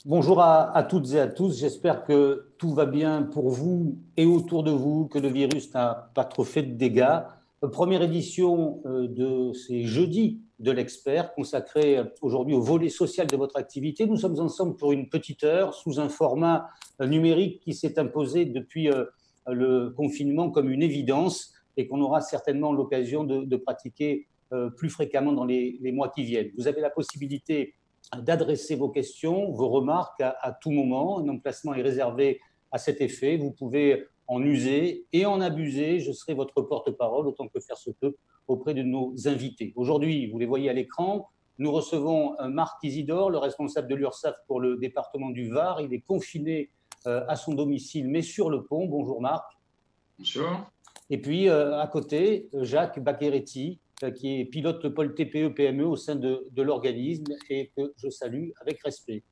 Bonjour à toutes et à tous. J'espère que tout va bien pour vous et autour de vous, que le virus n'a pas trop fait de dégâts. Première édition de ces jeudis de l'expert, consacrée aujourd'hui au volet social de votre activité. Nous sommes ensemble pour une petite heure sous un format numérique qui s'est imposé depuis le confinement comme une évidence et qu'on aura certainement l'occasion de pratiquer plus fréquemment dans les mois qui viennent. Vous avez la possibilité d'adresser vos questions, vos remarques à tout moment. Un emplacement est réservé à cet effet. Vous pouvez en user et en abuser. Je serai votre porte-parole autant que faire se peut auprès de nos invités. Aujourd'hui, vous les voyez à l'écran, nous recevons Marc Isidore, le responsable de l'URSSAF pour le département du Var. Il est confiné à son domicile, mais sur le pont. Bonjour Marc. Bonjour. Et puis à côté, Jacques Baccheretti, qui est pilote de pôle TPE-PME au sein de l'organisme et que je salue avec respect.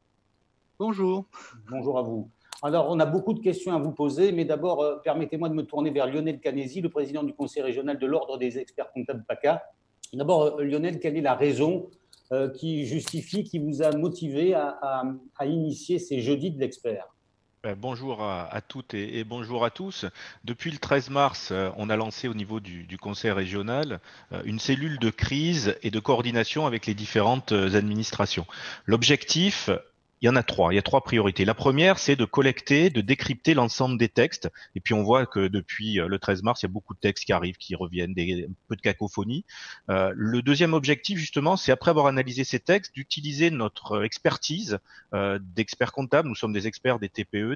Bonjour. Bonjour à vous. Alors, on a beaucoup de questions à vous poser, mais d'abord, permettez-moi de me tourner vers Lionel Canesi, le président du conseil régional de l'Ordre des experts comptables PACA. D'abord, Lionel, quelle est la raison qui justifie, qui vous a motivé à initier ces jeudis de l'expert? Bonjour à toutes et bonjour à tous. Depuis le 13 mars, on a lancé au niveau du conseil régional une cellule de crise et de coordination avec les différentes administrations. L'objectif, il y en a trois. Il y a trois priorités. La première, c'est de collecter, de décrypter l'ensemble des textes. Et puis on voit que depuis le 13 mars, il y a beaucoup de textes qui arrivent, qui reviennent, un peu de cacophonie. Le deuxième objectif, justement, c'est après avoir analysé ces textes, d'utiliser notre expertise d'experts comptables. Nous sommes des experts des TPE,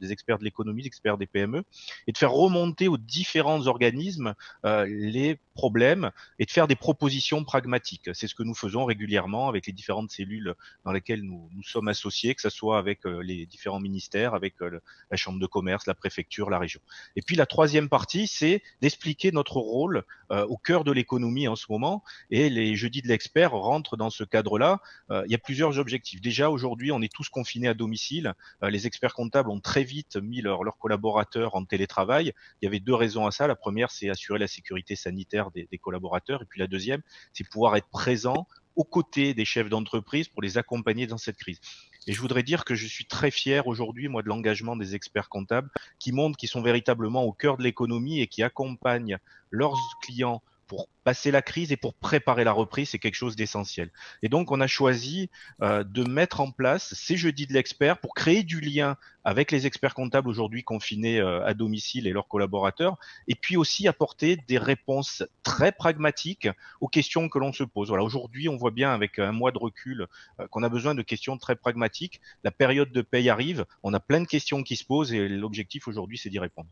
des experts de l'économie, des experts des PME, et de faire remonter aux différents organismes les problèmes et de faire des propositions pragmatiques. C'est ce que nous faisons régulièrement avec les différentes cellules dans lesquelles nous sommes associés, que ce soit avec les différents ministères, avec la chambre de commerce, la préfecture, la région. Et puis la troisième partie, c'est d'expliquer notre rôle au cœur de l'économie en ce moment, et les jeudis de l'expert rentrent dans ce cadre-là. Il y a plusieurs objectifs. Déjà, aujourd'hui, on est tous confinés à domicile. Les experts comptables ont très vite mis leurs collaborateurs en télétravail. Il y avait deux raisons à ça. La première, c'est assurer la sécurité sanitaire des collaborateurs. Et puis la deuxième, c'est pouvoir être présent aux côtés des chefs d'entreprise pour les accompagner dans cette crise. Et je voudrais dire que je suis très fier aujourd'hui, moi, de l'engagement des experts comptables qui montrent qu'ils sont véritablement au cœur de l'économie et qui accompagnent leurs clients pour passer la crise et pour préparer la reprise. C'est quelque chose d'essentiel. Et donc, on a choisi de mettre en place ces jeudis de l'expert pour créer du lien avec les experts comptables aujourd'hui confinés à domicile et leurs collaborateurs, et puis aussi apporter des réponses très pragmatiques aux questions que l'on se pose. Voilà, aujourd'hui, on voit bien avec un mois de recul qu'on a besoin de questions très pragmatiques. La période de paye arrive, on a plein de questions qui se posent et l'objectif aujourd'hui, c'est d'y répondre.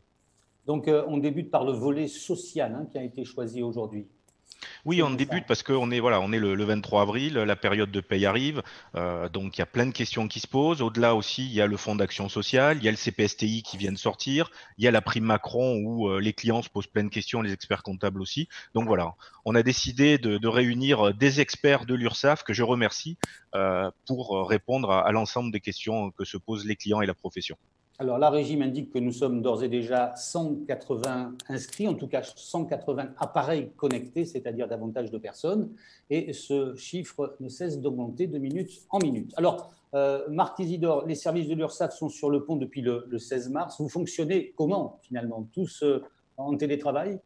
Donc, on débute par le volet social qui a été choisi aujourd'hui. Oui, on débute parce qu'on est voilà, on est le 23 avril, la période de paye arrive, donc il y a plein de questions qui se posent. Au-delà aussi, il y a le fonds d'action sociale, il y a le CPSTI qui vient de sortir, il y a la prime Macron où les clients se posent plein de questions, les experts comptables aussi. Donc voilà, on a décidé de réunir des experts de l'URSSAF que je remercie pour répondre à l'ensemble des questions que se posent les clients et la profession. Alors, la régie m'indique que nous sommes d'ores et déjà 180 inscrits, en tout cas 180 appareils connectés, c'est-à-dire davantage de personnes, et ce chiffre ne cesse d'augmenter de minute en minute. Alors, Marc Isidore, les services de l'URSSAF sont sur le pont depuis le 16 mars. Vous fonctionnez comment, finalement? Tous en télétravail?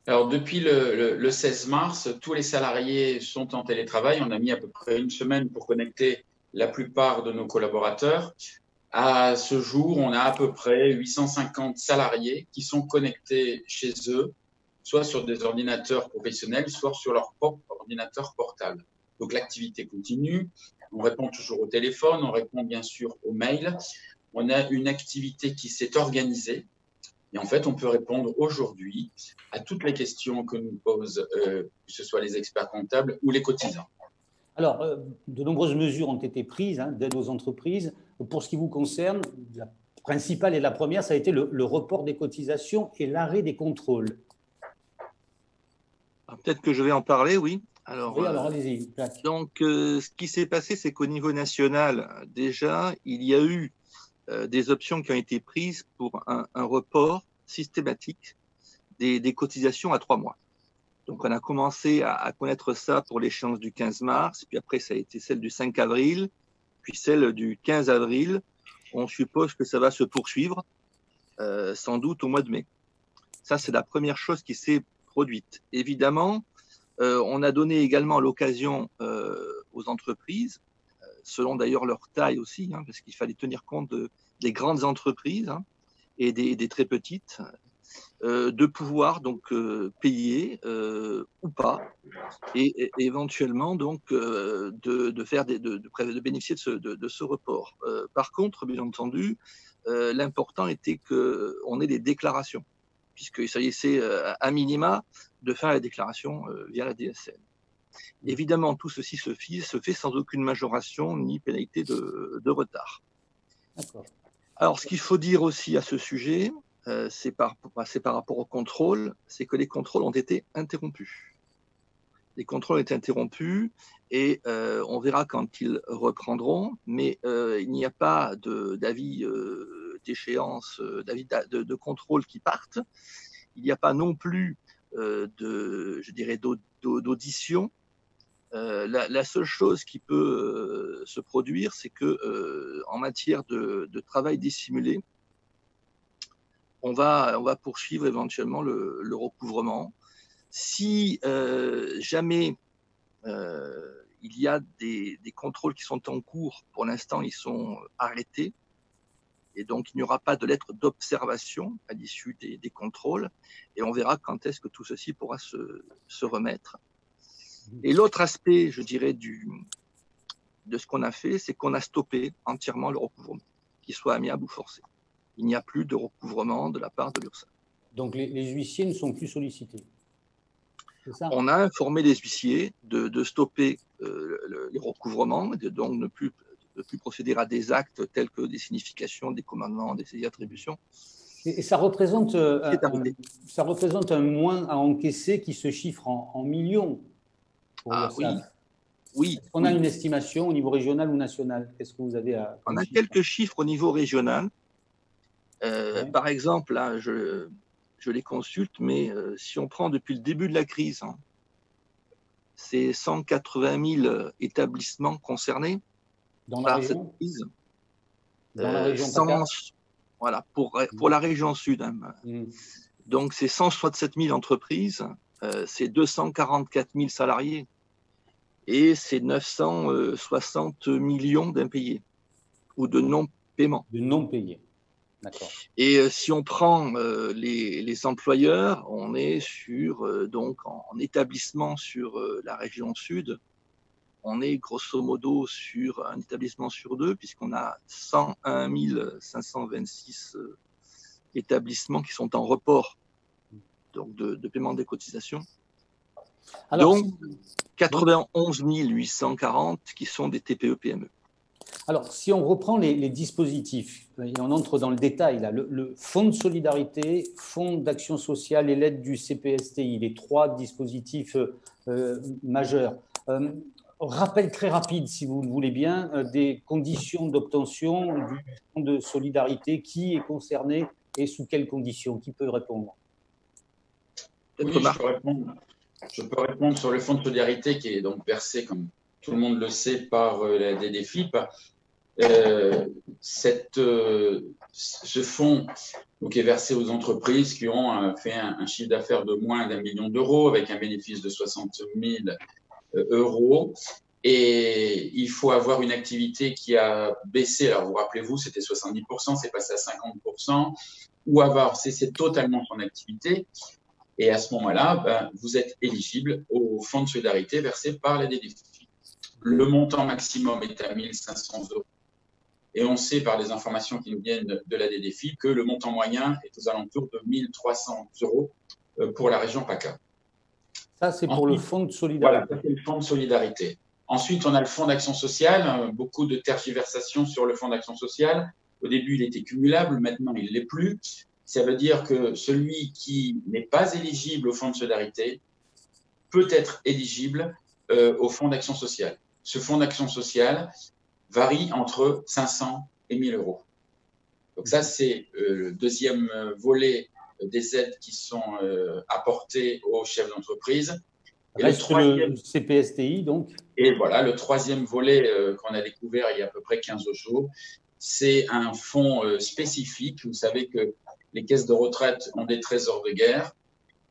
Alors, depuis le 16 mars, tous les salariés sont en télétravail. On a mis à peu près une semaine pour connecter la plupart de nos collaborateurs. À ce jour, on a à peu près 850 salariés qui sont connectés chez eux, soit sur des ordinateurs professionnels, soit sur leur propre ordinateur portable. Donc, l'activité continue. On répond toujours au téléphone, on répond bien sûr aux mails. On a une activité qui s'est organisée. Et en fait, on peut répondre aujourd'hui à toutes les questions que nous posent, que ce soit les experts comptables ou les cotisants. Alors, de nombreuses mesures ont été prises d'aide aux entreprises. Pour ce qui vous concerne, la principale et la première, ça a été le report des cotisations et l'arrêt des contrôles. Peut-être que je vais en parler, oui. Oui, alors allez-y. Donc, ce qui s'est passé, c'est qu'au niveau national, déjà, il y a eu des options qui ont été prises pour un report systématique des cotisations à 3 mois. Donc, on a commencé à connaître ça pour l'échéance du 15 mars, puis après, ça a été celle du 5 avril, puis celle du 15 avril, on suppose que ça va se poursuivre, sans doute au mois de mai. Ça, c'est la première chose qui s'est produite. Évidemment, on a donné également l'occasion aux entreprises, selon d'ailleurs leur taille aussi, hein, parce qu'il fallait tenir compte des grandes entreprises, hein, et des très petites, de pouvoir donc payer ou pas, et éventuellement donc de bénéficier de ce report. Par contre, bien entendu, l'important était qu'on ait des déclarations, puisqu'il s'agissait à minima de faire la déclaration via la DSN. Évidemment, tout ceci se fait sans aucune majoration ni pénalité de retard. Alors, ce qu'il faut dire aussi à ce sujet, c'est par rapport au contrôle, c'est que les contrôles ont été interrompus. Les contrôles ont été interrompus et on verra quand ils reprendront, mais il n'y a pas d'avis d'échéance, d'avis de contrôle qui partent. Il n'y a pas non plus d'audition. La seule chose qui peut se produire, c'est que en matière de travail dissimulé, on va poursuivre éventuellement le recouvrement. Si jamais il y a des contrôles qui sont en cours, pour l'instant ils sont arrêtés, et donc il n'y aura pas de lettre d'observation à l'issue des contrôles, et on verra quand est-ce que tout ceci pourra se remettre. Et l'autre aspect, je dirais, de ce qu'on a fait, c'est qu'on a stoppé entièrement le recouvrement, qu'il soit amiable ou forcé. Il n'y a plus de recouvrement de la part de l'URSSAF. Donc les huissiers ne sont plus sollicités. C'est ça ? On a informé les huissiers de stopper les recouvrements, et de donc ne plus procéder à des actes tels que des significations, des commandements, des saisies d'attribution. Et ça représente un moins à encaisser qui se chiffre en millions pour l'URSSAF. Oui. Est-ce qu'on a une estimation au niveau régional ou national? Qu'est-ce que vous avez à... On a quelques chiffres au niveau régional. Par exemple, là, je les consulte, mais si on prend depuis le début de la crise, hein, c'est 180 000 établissements concernés par cette crise. Dans la région PACA. Voilà, pour la région sud. Hein. Donc, c'est 167 000 entreprises, c'est 244 000 salariés et c'est 960 millions d'impayés ou de non-paiement. De non-payés. D'accord. Et si on prend les employeurs, on est sur, donc en établissement sur la région sud, on est grosso modo sur un établissement sur deux, puisqu'on a 101 526 établissements qui sont en report donc de paiement des cotisations. Alors, donc 91 840 qui sont des TPE-PME. Alors, si on reprend les dispositifs, et on entre dans le détail, là, le Fonds de solidarité, Fonds d'action sociale et l'aide du CPSTI, les trois dispositifs majeurs. Rappel très rapide, si vous le voulez bien, des conditions d'obtention du Fonds de solidarité, qui est concerné et sous quelles conditions? Qui peut répondre? Oui, je peux répondre sur le Fonds de solidarité qui est donc versé, comme tout le monde le sait, par la DDFiP. Ce fonds donc, est versé aux entreprises qui ont fait un chiffre d'affaires de moins d'1 million d'euros avec un bénéfice de 60 000 euros. Et il faut avoir une activité qui a baissé. Alors, vous rappelez-vous, c'était 70%, c'est passé à 50%, ou avoir cessé totalement son activité. Et à ce moment-là, vous êtes éligible au Fonds de solidarité versé par la DDFiP. Le montant maximum est à 1 500 euros. Et on sait par les informations qui nous viennent de la DDFiP que le montant moyen est aux alentours de 1 300 euros pour la région PACA. Ça, c'est pour le Fonds de solidarité. Voilà, c'est le Fonds de solidarité. Ensuite, on a le Fonds d'action sociale. Beaucoup de tergiversations sur le Fonds d'action sociale. Au début, il était cumulable. Maintenant, il ne l'est plus. Ça veut dire que celui qui n'est pas éligible au Fonds de solidarité peut être éligible au Fonds d'action sociale. Ce Fonds d'action sociale varie entre 500 et 1 000 euros. Donc ça, c'est le deuxième volet des aides qui sont apportées aux chefs d'entreprise. Reste le CPSTI, donc. Et voilà, le troisième volet qu'on a découvert il y a à peu près 15 jours, c'est un fonds spécifique. Vous savez que les caisses de retraite ont des trésors de guerre.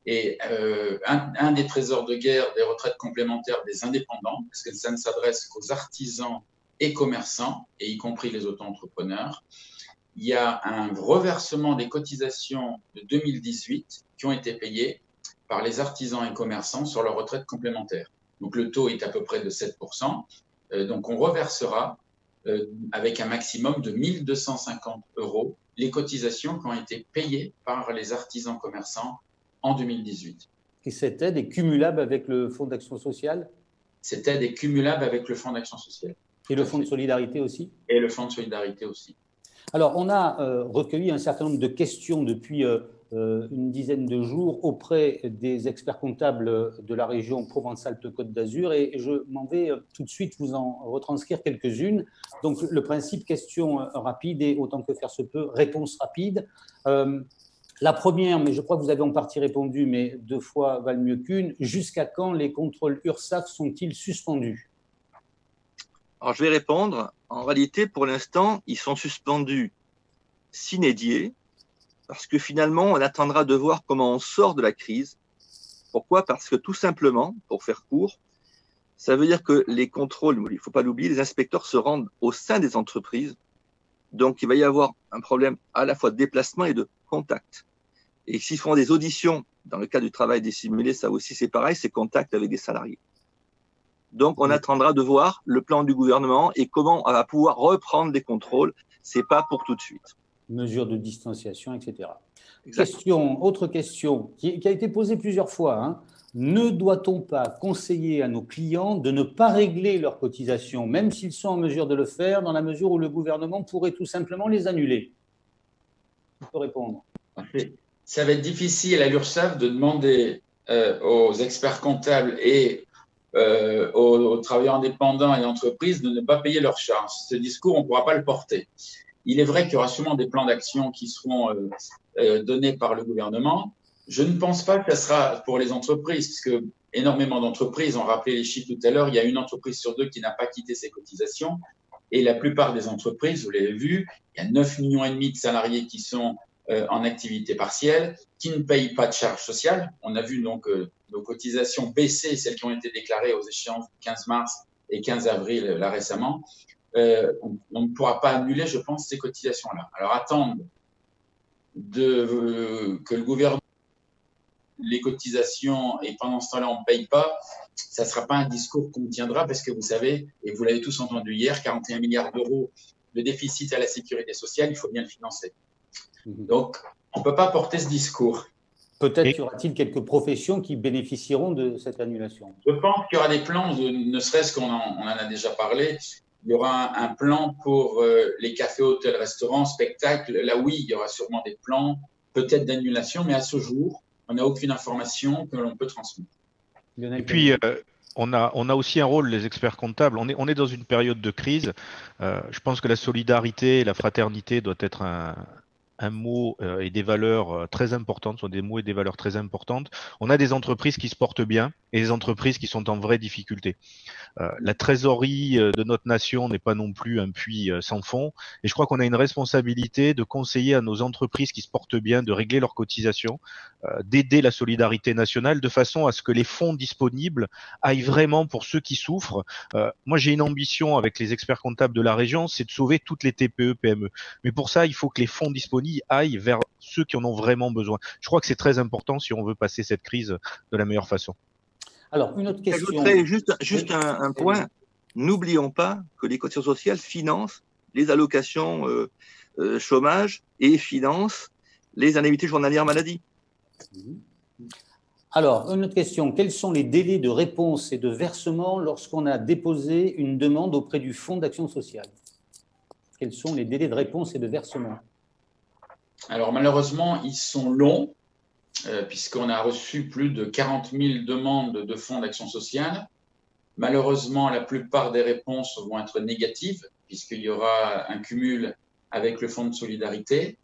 Et un des trésors de guerre des retraites complémentaires des indépendants, parce que ça ne s'adresse qu'aux artisans et commerçants, et y compris les auto-entrepreneurs, il y a un reversement des cotisations de 2018 qui ont été payées par les artisans et commerçants sur leur retraite complémentaire. Donc le taux est à peu près de 7%. Donc on reversera avec un maximum de 1 250 € les cotisations qui ont été payées par les artisans commerçants en 2018. Et cette aide est cumulable avec le Fonds d'action sociale? Cette aide est cumulable avec le Fonds d'action sociale. Et le Fonds de solidarité aussi? Et le Fonds de solidarité aussi. Alors, on a recueilli un certain nombre de questions depuis une dizaine de jours auprès des experts comptables de la région Provence-Alpes-Côte d'Azur et je m'en vais tout de suite vous en retranscrire quelques-unes. Donc, le principe, question rapide et autant que faire se peut, réponse rapide. La première, mais je crois que vous avez en partie répondu, mais 2 fois valent mieux qu'une. Jusqu'à quand les contrôles URSSAF sont-ils suspendus? Alors, je vais répondre. En réalité, pour l'instant, ils sont suspendus sine die, parce que finalement, on attendra de voir comment on sort de la crise. Pourquoi? Parce que tout simplement, pour faire court, ça veut dire que les contrôles, il ne faut pas l'oublier, les inspecteurs se rendent au sein des entreprises. Donc, il va y avoir un problème à la fois de déplacement et de contact. Et s'ils font des auditions, dans le cas du travail dissimulé, ça aussi c'est pareil, c'est contact avec des salariés. Donc, on attendra de voir le plan du gouvernement et comment on va pouvoir reprendre des contrôles. Ce n'est pas pour tout de suite. Mesures de distanciation, etc. Exactement. Autre question qui a été posée plusieurs fois. Hein. Ne doit-on pas conseiller à nos clients de ne pas régler leurs cotisations, même s'ils sont en mesure de le faire, dans la mesure où le gouvernement pourrait tout simplement les annuler? Qui peut répondre? Ça va être difficile à l'URSSAF de demander aux experts comptables et aux travailleurs indépendants et entreprises de ne pas payer leurs charges. Ce discours, on ne pourra pas le porter. Il est vrai qu'il y aura sûrement des plans d'action qui seront donnés par le gouvernement. Je ne pense pas que ce sera pour les entreprises, puisque énormément d'entreprises ont rappelé les chiffres tout à l'heure. Il y a une entreprise sur 2 qui n'a pas quitté ses cotisations. Et la plupart des entreprises, vous l'avez vu, il y a 9,5 millions de salariés qui sont en activité partielle, qui ne payent pas de charges sociales. On a vu donc nos cotisations baisser, celles qui ont été déclarées aux échéances du 15 mars et 15 avril, là récemment. On ne pourra pas annuler, je pense, ces cotisations-là. Alors, attendre que le gouvernement les cotisations et pendant ce temps-là, on ne paye pas, ça ne sera pas un discours qu'on tiendra parce que vous savez, et vous l'avez tous entendu hier, 41 milliards d'euros de déficit à la sécurité sociale, il faut bien le financer. Donc, on ne peut pas porter ce discours. Peut-être y aura-t-il quelques professions qui bénéficieront de cette annulation. Je pense qu'il y aura des plans, ne serait-ce qu'on en a déjà parlé, il y aura un plan pour les cafés, hôtels, restaurants, spectacles. Là, oui, il y aura sûrement des plans, peut-être d'annulation, mais à ce jour, on n'a aucune information que l'on peut transmettre. Et puis, on a aussi un rôle, les experts comptables. On est dans une période de crise. Je pense que la solidarité et la fraternité doit être un mot et des valeurs très importantes, sont des mots et des valeurs très importantes. On a des entreprises qui se portent bien et des entreprises qui sont en vraie difficulté. La trésorerie de notre nation n'est pas non plus un puits sans fond et je crois qu'on a une responsabilité de conseiller à nos entreprises qui se portent bien de régler leurs cotisations, d'aider la solidarité nationale de façon à ce que les fonds disponibles aillent vraiment pour ceux qui souffrent. Moi, j'ai une ambition avec les experts comptables de la région, c'est de sauver toutes les TPE, PME. Mais pour ça, il faut que les fonds disponibles aillent vers ceux qui en ont vraiment besoin. Je crois que c'est très important si on veut passer cette crise de la meilleure façon. Alors, une autre question. J'ajouterais juste un point. N'oublions pas que les cotisations sociales financent les allocations chômage et financent les indemnités journalières maladie. Alors, une autre question. Quels sont les délais de réponse et de versement lorsqu'on a déposé une demande auprès du Fonds d'action sociale? Quels sont les délais de réponse et de versement? Alors, malheureusement, ils sont longs, puisqu'on a reçu plus de 40 000 demandes de fonds d'action sociale. Malheureusement, la plupart des réponses vont être négatives, puisqu'il y aura un cumul avec le fonds de solidarité.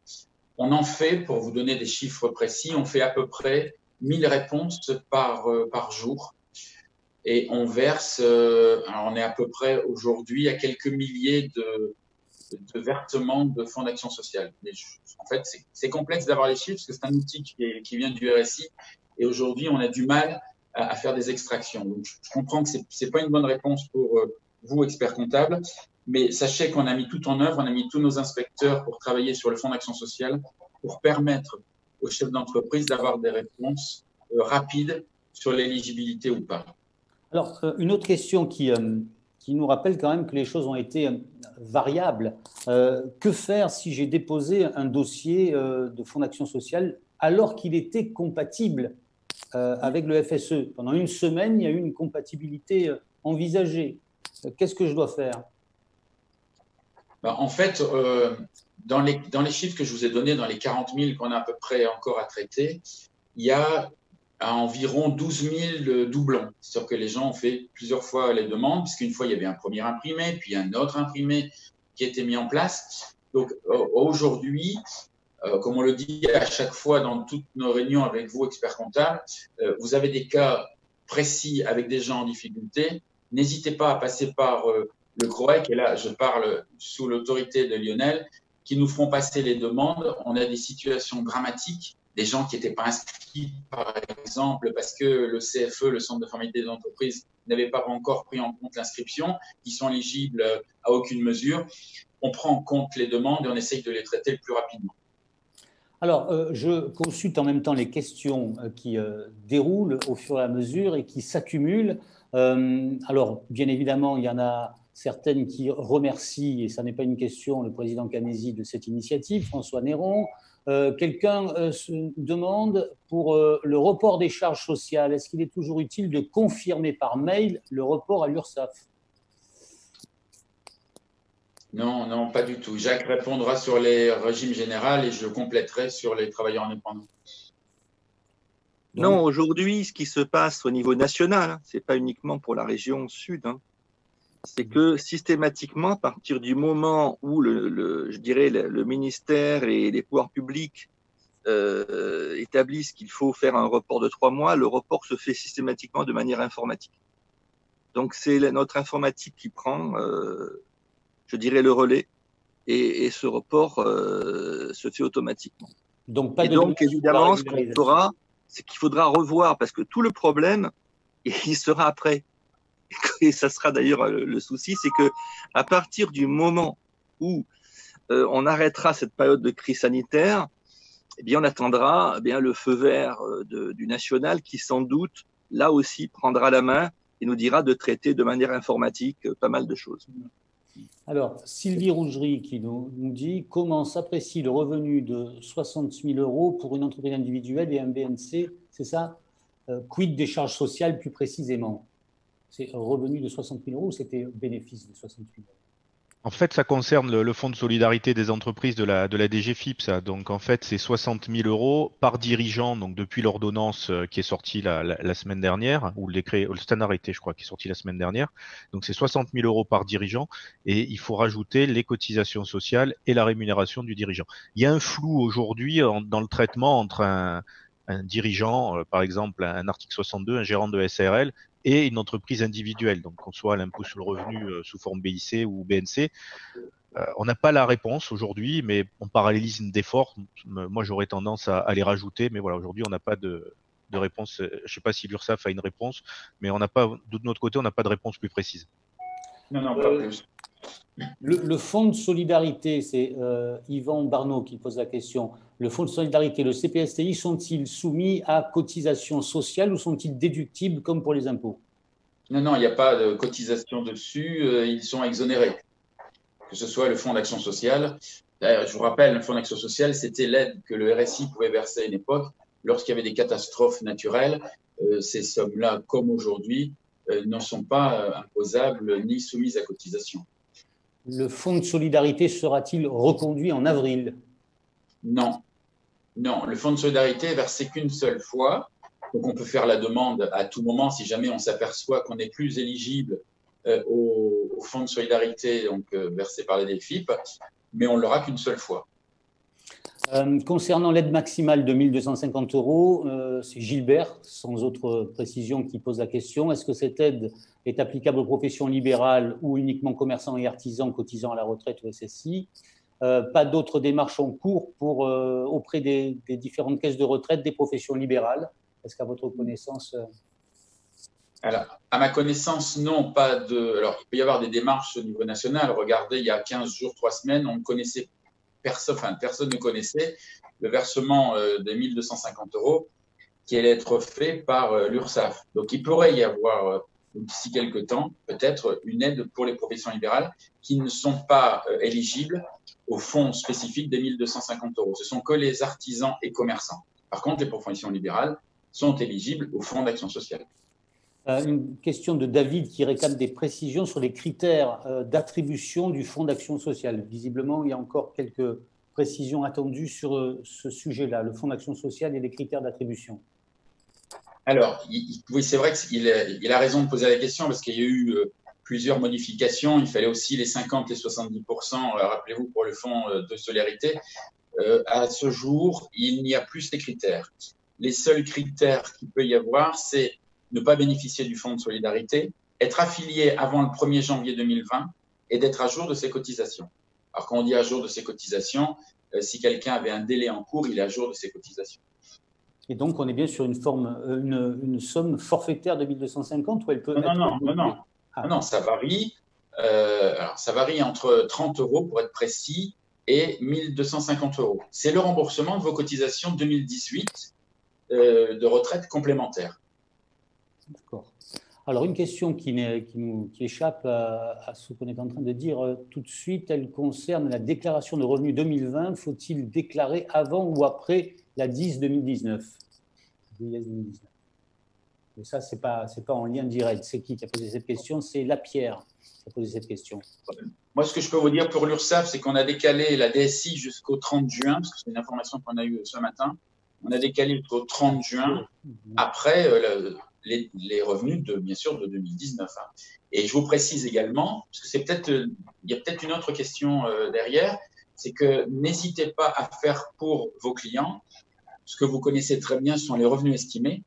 On en fait, pour vous donner des chiffres précis, on fait à peu près 1000 réponses par jour. et on verse, alors on est à peu près aujourd'hui à quelques milliers de versements de fonds d'action sociale. Mais en fait, c'est complexe d'avoir les chiffres parce que c'est un outil qui vient du RSI et aujourd'hui, on a du mal à faire des extractions. Donc, je comprends que c'est pas une bonne réponse pour vous, experts comptables, mais sachez qu'on a mis tout en œuvre, on a mis tous nos inspecteurs pour travailler sur le fonds d'action sociale pour permettre aux chefs d'entreprise d'avoir des réponses rapides sur l'éligibilité ou pas. Alors, une autre question qui nous rappelle quand même que les choses ont été variables. Que faire si j'ai déposé un dossier de fonds d'action sociale alors qu'il était compatible avec le FSE? Pendant une semaine, il y a eu une compatibilité envisagée. Qu'est-ce que je dois faire? En fait, dans les chiffres que je vous ai donnés, dans les 40 000 qu'on a à peu près encore à traiter, il y a environ 12 000 doublons. C'est-à-dire que les gens ont fait plusieurs fois les demandes, puisqu'une fois, il y avait un premier imprimé, puis un autre imprimé qui a été mis en place. Donc, aujourd'hui, comme on le dit à chaque fois dans toutes nos réunions avec vous, experts comptables, vous avez des cas précis avec des gens en difficulté. N'hésitez pas à passer par le CROEC, et là, je parle sous l'autorité de Lionel, qui nous feront passer les demandes. On a des situations dramatiques, des gens qui n'étaient pas inscrits, par exemple, parce que le CFE, le Centre de formalité des entreprises, n'avait pas encore pris en compte l'inscription, qui sont éligibles à aucune mesure. On prend en compte les demandes et on essaye de les traiter le plus rapidement. Alors, je consulte en même temps les questions qui déroulent au fur et à mesure et qui s'accumulent. Alors, bien évidemment, il y en a certaines qui remercient, et ça n'est pas une question, le président Canesi de cette initiative, François Néron. Quelqu'un se demande pour le report des charges sociales, est-ce qu'il est toujours utile de confirmer par mail le report à l'URSSAF? Non, non, pas du tout. Jacques répondra sur les régimes généraux et je compléterai sur les travailleurs indépendants. Non, aujourd'hui, ce qui se passe au niveau national, ce n'est pas uniquement pour la région sud, c'est que systématiquement, à partir du moment où je dirais le ministère et les pouvoirs publics établissent qu'il faut faire un report de 3 mois, le report se fait systématiquement de manière informatique. Donc, c'est notre informatique qui prend, je dirais, le relais et ce report se fait automatiquement. Donc, évidemment, ce qu'on fera, c'est qu'il faudra revoir parce que tout le problème, il sera après. Et ça sera d'ailleurs le souci, c'est que à partir du moment où on arrêtera cette période de crise sanitaire, eh bien, on attendra le feu vert du national qui, sans doute, là aussi, prendra la main et nous dira de traiter de manière informatique pas mal de choses. Alors, Sylvie Rougerie qui nous dit comment s'apprécie le revenu de 60 000 euros pour une entreprise individuelle et un BNC, c'est ça? Quid des charges sociales plus précisément? C'est un revenu de 60 000 euros ou c'était bénéfice de 60 000 euros? En fait, ça concerne le fonds de solidarité des entreprises de la DGFiP, ça. Donc, en fait, c'est 60 000 euros par dirigeant. Donc, depuis l'ordonnance qui est sortie la semaine dernière, ou le décret, c'est un arrêté, je crois, qui est sorti la semaine dernière. Donc, c'est 60 000 euros par dirigeant et il faut rajouter les cotisations sociales et la rémunération du dirigeant. Il y a un flou aujourd'hui dans le traitement entre un dirigeant, par exemple, un article 62, un gérant de SARL, et une entreprise individuelle, donc qu'on soit à l'impôt sur le revenu sous forme BIC ou BNC. On n'a pas la réponse aujourd'hui, mais on parallélise d'efforts. Moi, j'aurais tendance à les rajouter, mais voilà, aujourd'hui, on n'a pas de réponse. Je ne sais pas si l'URSSAF a une réponse, mais on n'a pas, de notre côté, on n'a pas de réponse plus précise. Non, pas plus. Le fonds de solidarité, c'est Yvan Barneau qui pose la question. Le fonds de solidarité, le CPSTI, sont-ils soumis à cotisation sociale ou sont-ils déductibles comme pour les impôts? Non, il n'y a pas de cotisation dessus. Ils sont exonérés. Que ce soit le fonds d'action sociale. D'ailleurs, je vous rappelle, le fonds d'action sociale, c'était l'aide que le RSI pouvait verser à une époque lorsqu'il y avait des catastrophes naturelles. Ces sommes-là, comme aujourd'hui, ne sont pas imposables ni soumises à cotisation. Le fonds de solidarité sera-t-il reconduit en avril? Non, le fonds de solidarité est versé qu'une seule fois. Donc, on peut faire la demande à tout moment si jamais on s'aperçoit qu'on n'est plus éligible au fonds de solidarité donc, versé par la DGFiP, mais on ne l'aura qu'une seule fois. Concernant l'aide maximale de 1 250 €, c'est Gilbert, sans autre précision, qui pose la question. Est-ce que cette aide est applicable aux professions libérales ou uniquement commerçants et artisans cotisant à la retraite ou SSI? Pas d'autres démarches en cours auprès des différentes caisses de retraite des professions libérales? Est-ce qu'à votre connaissance… Alors, à ma connaissance, non, pas de… Alors, il peut y avoir des démarches au niveau national. Regardez, il y a 15 jours, 3 semaines, on ne connaissait personne ne connaissait le versement des 1 250 € qui allait être fait par l'URSSAF. Donc, il pourrait y avoir, d'ici quelques temps, peut-être une aide pour les professions libérales qui ne sont pas éligibles au fonds spécifique des 1 250 €. Ce sont que les artisans et commerçants. Par contre, les professions libérales sont éligibles au fonds d'action sociale. Une question de David qui réclame des précisions sur les critères d'attribution du fonds d'action sociale. Visiblement, il y a encore quelques précisions attendues sur ce sujet-là, le fonds d'action sociale et les critères d'attribution. Alors, oui, c'est vrai qu'il a raison de poser la question parce qu'il y a eu plusieurs modifications. Il fallait aussi les 50 et 70%, rappelez-vous, pour le fonds de solidarité. À ce jour, il n'y a plus ces critères. Les seuls critères qu'il peut y avoir, c'est ne pas bénéficier du fonds de solidarité, être affilié avant le 1er janvier 2020 et d'être à jour de ses cotisations. Alors, quand on dit à jour de ses cotisations, si quelqu'un avait un délai en cours, il est à jour de ses cotisations. Et donc, on est bien sur une somme forfaitaire de 1 250 ou elle peut Non, ça varie. Alors, ça varie entre 30 € pour être précis et 1 250 €. C'est le remboursement de vos cotisations 2018 de retraite complémentaire. D'accord. Alors, une question qui échappe à ce qu'on est en train de dire tout de suite, elle concerne la déclaration de revenus 2020. Faut-il déclarer avant ou après la DIS 2019 ? Et ça, ce n'est pas en lien direct. C'est qui a posé cette question? C'est Lapierre qui a posé cette question. Moi, ce que je peux vous dire pour l'URSSAF, c'est qu'on a décalé la DSI jusqu'au 30 juin, parce que c'est une information qu'on a eue ce matin. On a décalé jusqu'au 30 juin, après les revenus, bien sûr, de 2019. Et je vous précise également, parce que il y a peut-être une autre question derrière, c'est que n'hésitez pas à faire pour vos clients, ce que vous connaissez très bien sont les revenus estimés,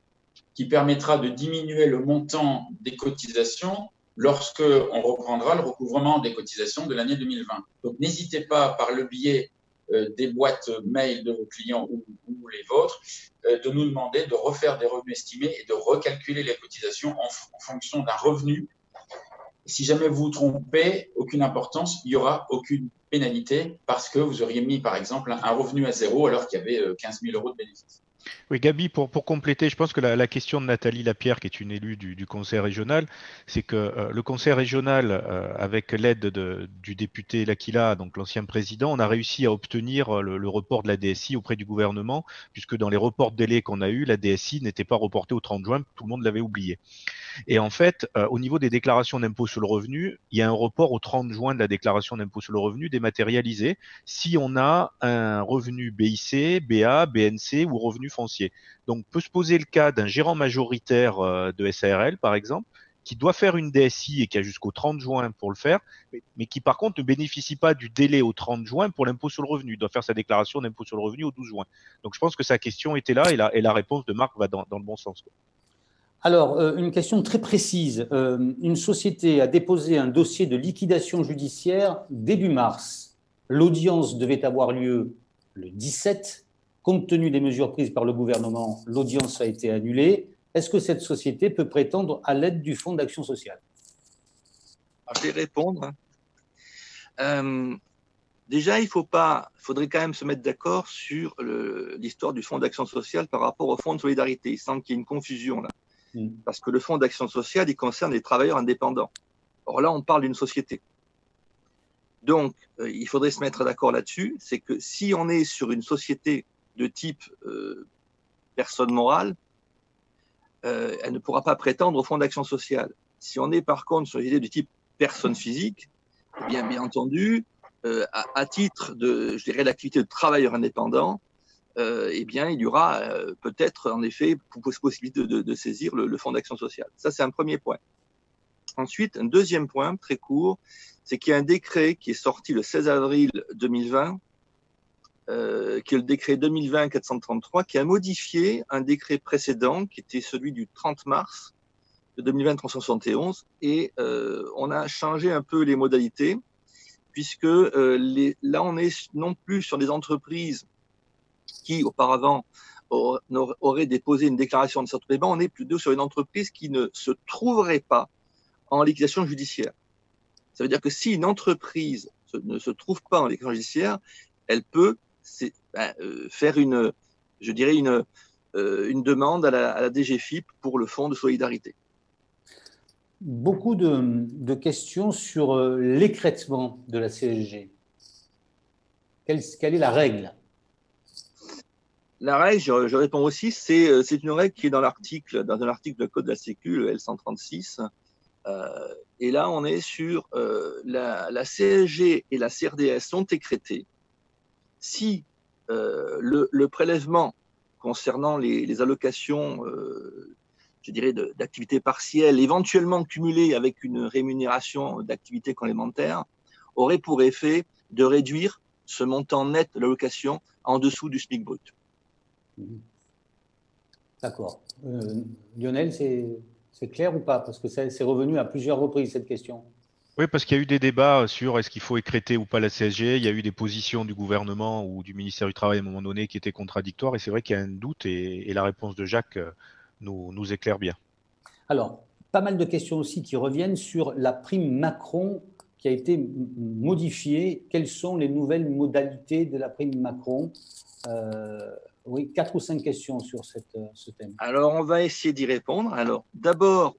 qui permettra de diminuer le montant des cotisations lorsque on reprendra le recouvrement des cotisations de l'année 2020. Donc, n'hésitez pas, par le biais des boîtes mail de vos clients ou les vôtres, de nous demander de refaire des revenus estimés et de recalculer les cotisations en fonction d'un revenu. Si jamais vous vous trompez, aucune importance, il n'y aura aucune pénalité parce que vous auriez mis, par exemple, un revenu à 0 alors qu'il y avait 15 000 € de bénéfices. Oui, Gabi, pour compléter, je pense que la question de Nathalie Lapierre, qui est une élue du conseil régional, c'est que le conseil régional, avec l'aide du député L'Aquila, donc l'ancien président, on a réussi à obtenir le report de la DSI auprès du gouvernement, puisque dans les reports de délai qu'on a eus, la DSI n'était pas reportée au 30 juin, tout le monde l'avait oublié. Et en fait, au niveau des déclarations d'impôt sur le revenu, il y a un report au 30 juin de la déclaration d'impôt sur le revenu dématérialisée si on a un revenu BIC, BA, BNC ou revenu foncier. Donc, peut se poser le cas d'un gérant majoritaire de SARL, par exemple, qui doit faire une DSI et qui a jusqu'au 30 juin pour le faire, mais qui par contre ne bénéficie pas du délai au 30 juin pour l'impôt sur le revenu. Il doit faire sa déclaration d'impôt sur le revenu au 12 juin. Donc, je pense que sa question était là et la réponse de Marc va dans le bon sens. Alors, une question très précise. Une société a déposé un dossier de liquidation judiciaire début mars. L'audience devait avoir lieu le 17. Compte tenu des mesures prises par le gouvernement, l'audience a été annulée. Est-ce que cette société peut prétendre à l'aide du Fonds d'action sociale? Je vais répondre. Déjà, faudrait quand même se mettre d'accord sur l'histoire du Fonds d'action sociale par rapport au Fonds de solidarité. Il semble qu'il y ait une confusion là. Parce que le Fonds d'action sociale, il concerne les travailleurs indépendants. Or là, on parle d'une société. Donc, il faudrait se mettre d'accord là-dessus. C'est que si on est sur une société de type personne morale, elle ne pourra pas prétendre au Fonds d'action sociale. Si on est par contre sur une société de type personne physique, eh bien entendu, à titre de, je dirais, l'activité de travailleur indépendant, eh bien, il y aura peut-être, en effet, possibilité de saisir le Fonds d'action sociale. Ça, c'est un premier point. Ensuite, un deuxième point, très court, c'est qu'il y a un décret qui est sorti le 16 avril 2020 qui est le décret 2020-433, qui a modifié un décret précédent, qui était celui du 30 mars de 2020-371, et on a changé un peu les modalités, puisque là, on est non plus sur des entreprises qui, auparavant, auraient déposé une déclaration de sortie de paiement, on est plutôt sur une entreprise qui ne se trouverait pas en liquidation judiciaire. Ça veut dire que si une entreprise ne se trouve pas en liquidation judiciaire, elle peut faire une demande à la DGFiP pour le fonds de solidarité. Beaucoup de questions sur l'écrêtement de la CSG. Quelle est la règle? La règle, je réponds aussi, c'est une règle qui est dans un article de Code de la Sécu, le L136. Et là, on est sur la CSG et la CRDS sont écrêtées si le prélèvement concernant les allocations, je dirais, d'activités partielles, éventuellement cumulées avec une rémunération d'activité complémentaire, aurait pour effet de réduire ce montant net de l'allocation en dessous du SMIC brut. D'accord. Lionel, c'est clair ou pas? Parce que c'est revenu à plusieurs reprises, cette question. Oui, parce qu'il y a eu des débats sur est-ce qu'il faut écrêter ou pas la CSG. Il y a eu des positions du gouvernement ou du ministère du Travail à un moment donné qui étaient contradictoires. Et c'est vrai qu'il y a un doute et la réponse de Jacques nous éclaire bien. Alors, pas mal de questions aussi qui reviennent sur la prime Macron qui a été modifiée. Quelles sont les nouvelles modalités de la prime Macron? Oui, 4 ou 5 questions sur ce thème. Alors, on va essayer d'y répondre. Alors, d'abord,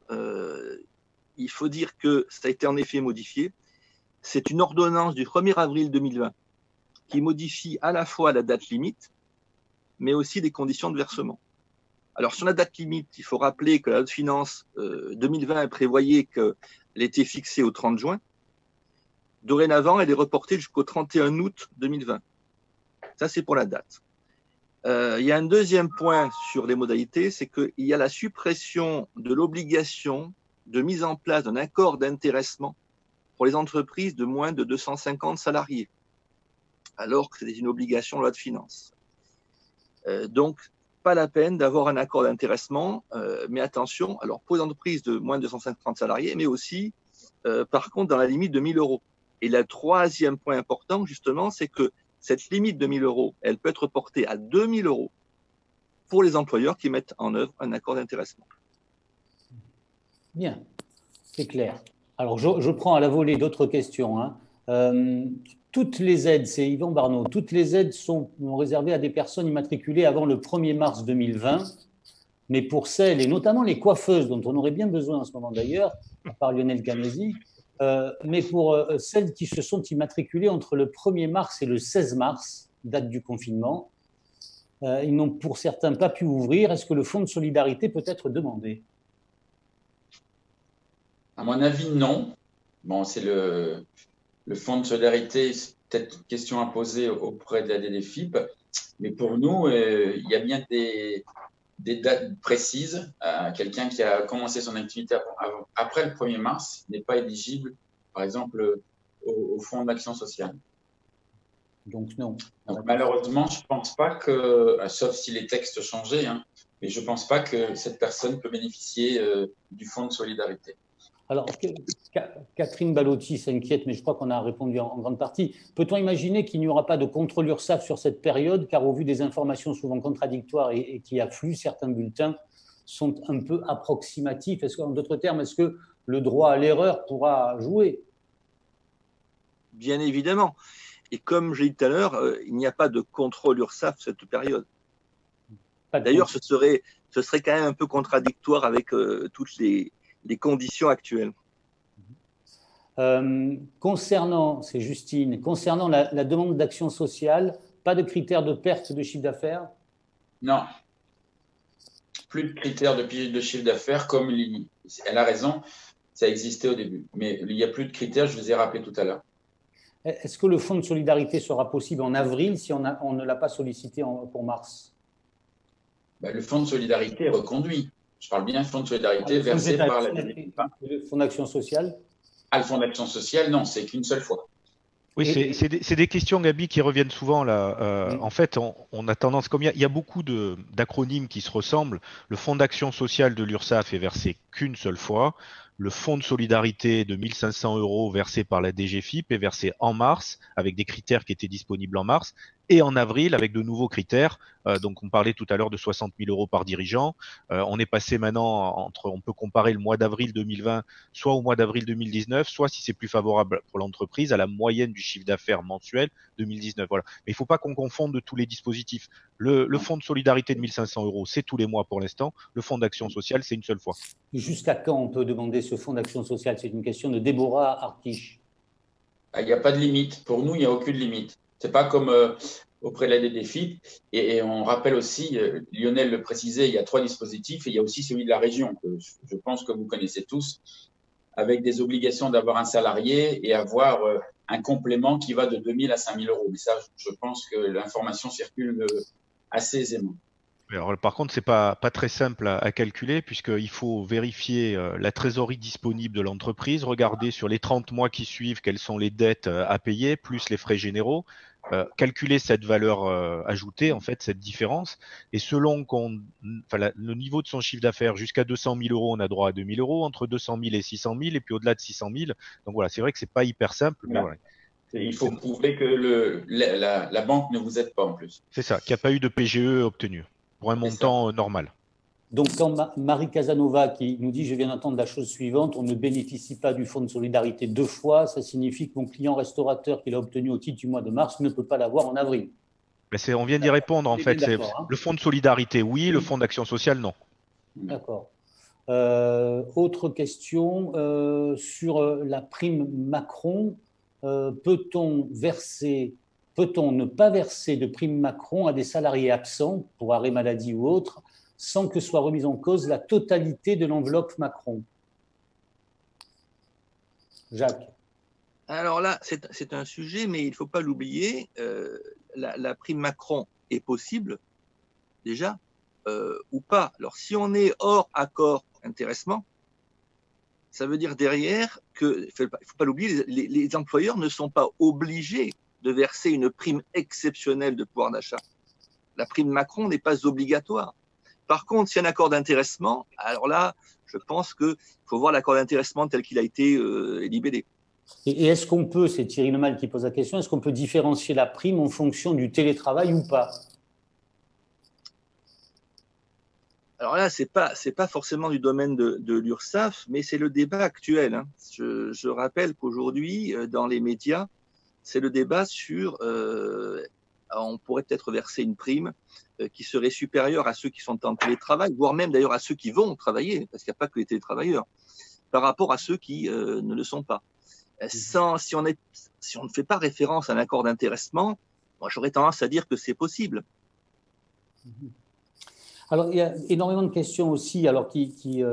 il faut dire que ça a été en effet modifié. C'est une ordonnance du 1er avril 2020 qui modifie à la fois la date limite, mais aussi les conditions de versement. Alors, sur la date limite, il faut rappeler que la loi de finances 2020 prévoyait qu'elle était fixée au 30 juin. Dorénavant, elle est reportée jusqu'au 31 août 2020. Ça, c'est pour la date. Il y a un deuxième point sur les modalités, c'est qu'il y a la suppression de l'obligation de mise en place d'un accord d'intéressement pour les entreprises de moins de 250 salariés, alors que c'était une obligation loi de finances. Donc, pas la peine d'avoir un accord d'intéressement, mais attention, alors pour les entreprises de moins de 250 salariés, mais aussi, par contre, dans la limite de 1 000 euros. Et le troisième point important, justement, c'est que cette limite de 1 000 euros, elle peut être portée à 2 000 euros pour les employeurs qui mettent en œuvre un accord d'intéressement. Bien, c'est clair. Alors, je prends à la volée d'autres questions. Toutes les aides, c'est Yvan Barneau, toutes les aides sont réservées à des personnes immatriculées avant le 1er mars 2020, mais pour celles, et notamment les coiffeuses, dont on aurait bien besoin en ce moment d'ailleurs, à part Lionel Canesi, mais pour celles qui se sont immatriculées entre le 1er mars et le 16 mars, date du confinement, ils n'ont pour certains pas pu ouvrir. Est-ce que le fonds de solidarité peut être demandé? À mon avis, non. Bon, c'est le fonds de solidarité, c'est peut-être une question à poser auprès de la DGFiP, mais pour nous, il y a bien des dates précises. Quelqu'un qui a commencé son activité après le 1er mars n'est pas éligible, par exemple, au fonds d'action sociale. Donc, non. Donc, malheureusement, je ne pense pas que, sauf si les textes changeaient, mais je ne pense pas que cette personne peut bénéficier du fonds de solidarité. Alors, Catherine Balotti s'inquiète, mais je crois qu'on a répondu en grande partie. Peut-on imaginer qu'il n'y aura pas de contrôle URSSAF sur cette période, car au vu des informations souvent contradictoires et qui affluent, certains bulletins sont un peu approximatifs? En d'autres termes, est-ce que le droit à l'erreur pourra jouer? Bien évidemment. Et comme je l'ai dit tout à l'heure, il n'y a pas de contrôle URSSAF cette période. D'ailleurs, ce serait quand même un peu contradictoire avec toutes les conditions actuelles. Concernant, c'est Justine, concernant la demande d'action sociale, pas de critères de perte de chiffre d'affaires? Non. Plus de critères de chiffre d'affaires, comme elle a raison, ça existait au début. Mais il n'y a plus de critères, je les ai rappelés tout à l'heure. Est-ce que le fonds de solidarité sera possible en avril si on ne l'a pas sollicité pour mars? Le fonds de solidarité est reconduit. Je parle bien du fonds de solidarité versé par la DGFiP. Le fonds d'action sociale? Le fonds d'action sociale, non, c'est qu'une seule fois. Oui, c'est des questions, Gabi, qui reviennent souvent là. En fait, on a tendance, comme il y a beaucoup d'acronymes qui se ressemblent, le fonds d'action sociale de l'URSSAF est versé qu'une seule fois. Le fonds de solidarité de 1 500 € versé par la DGFiP est versé en mars, avec des critères qui étaient disponibles en mars, et en avril, avec de nouveaux critères. Donc, on parlait tout à l'heure de 60 000 € par dirigeant. On est passé maintenant on peut comparer le mois d'avril 2020 soit au mois d'avril 2019, soit si c'est plus favorable pour l'entreprise, à la moyenne du chiffre d'affaires mensuel 2019. Voilà. Mais il ne faut pas qu'on confonde tous les dispositifs. Le fonds de solidarité de 1 500 €, c'est tous les mois pour l'instant. Le fonds d'action sociale, c'est une seule fois. Jusqu'à quand on peut demander ce fonds d'action sociale? C'est une question de Déborah Artiche. Il n'y a pas de limite. Pour nous, il n'y a aucune limite. Ce n'est pas comme auprès de la DDFiP. Et on rappelle aussi, Lionel le précisait, il y a 3 dispositifs et il y a aussi celui de la région, que je pense que vous connaissez tous, avec des obligations d'avoir un salarié et avoir un complément qui va de 2 000 à 5 000 €. Mais ça, je pense que l'information circule assez aisément. Alors, par contre, c'est pas très simple à calculer puisqu'il faut vérifier la trésorerie disponible de l'entreprise, regarder sur les 30 mois qui suivent quelles sont les dettes à payer, plus les frais généraux, calculer cette valeur ajoutée, en fait, cette différence. Et selon le niveau de son chiffre d'affaires, jusqu'à 200 000 €, on a droit à 2 000 €, entre 200 000 et 600 000, et puis au-delà de 600 000. Donc voilà, c'est vrai que c'est pas hyper simple, mais voilà. Il faut prouver que la banque ne vous aide pas en plus. C'est ça, qu'il n'y a pas eu de PGE obtenu pour un montant normal. Donc, quand Marie Casanova qui nous dit « Je viens d'entendre la chose suivante, on ne bénéficie pas du fonds de solidarité 2 fois, ça signifie que mon client restaurateur qui l'a obtenu au titre du mois de mars ne peut pas l'avoir en avril. » On vient d'y répondre, en fait. C'est le fonds de solidarité, oui, le fonds d'action sociale, non. D'accord. Autre question, sur la prime Macron, peut-on ne pas verser de prime Macron à des salariés absents pour arrêt maladie ou autre, sans que soit remise en cause la totalité de l'enveloppe Macron? Jacques. Alors là, c'est un sujet, mais il ne faut pas l'oublier, la prime Macron est possible, déjà, ou pas. Alors, si on est hors accord intéressement, ça veut dire derrière que, il ne faut pas l'oublier, les employeurs ne sont pas obligés de verser une prime exceptionnelle de pouvoir d'achat. La prime Macron n'est pas obligatoire. Par contre, s'il y a un accord d'intéressement, alors là, je pense qu'il faut voir l'accord d'intéressement tel qu'il a été libellé. Et est-ce qu'on peut, c'est Thierry Lemal qui pose la question, est-ce qu'on peut différencier la prime en fonction du télétravail ou pas? Alors là, c'est pas forcément du domaine de l'URSSAF, mais c'est le débat actuel. Hein. Je rappelle qu'aujourd'hui, dans les médias, c'est le débat sur on pourrait peut-être verser une prime qui serait supérieure à ceux qui sont en télétravail, voire même d'ailleurs à ceux qui vont travailler, parce qu'il n'y a pas que les télétravailleurs, par rapport à ceux qui ne le sont pas. Si on ne fait pas référence à un accord d'intéressement, moi j'aurais tendance à dire que c'est possible. Alors, il y a énormément de questions aussi qui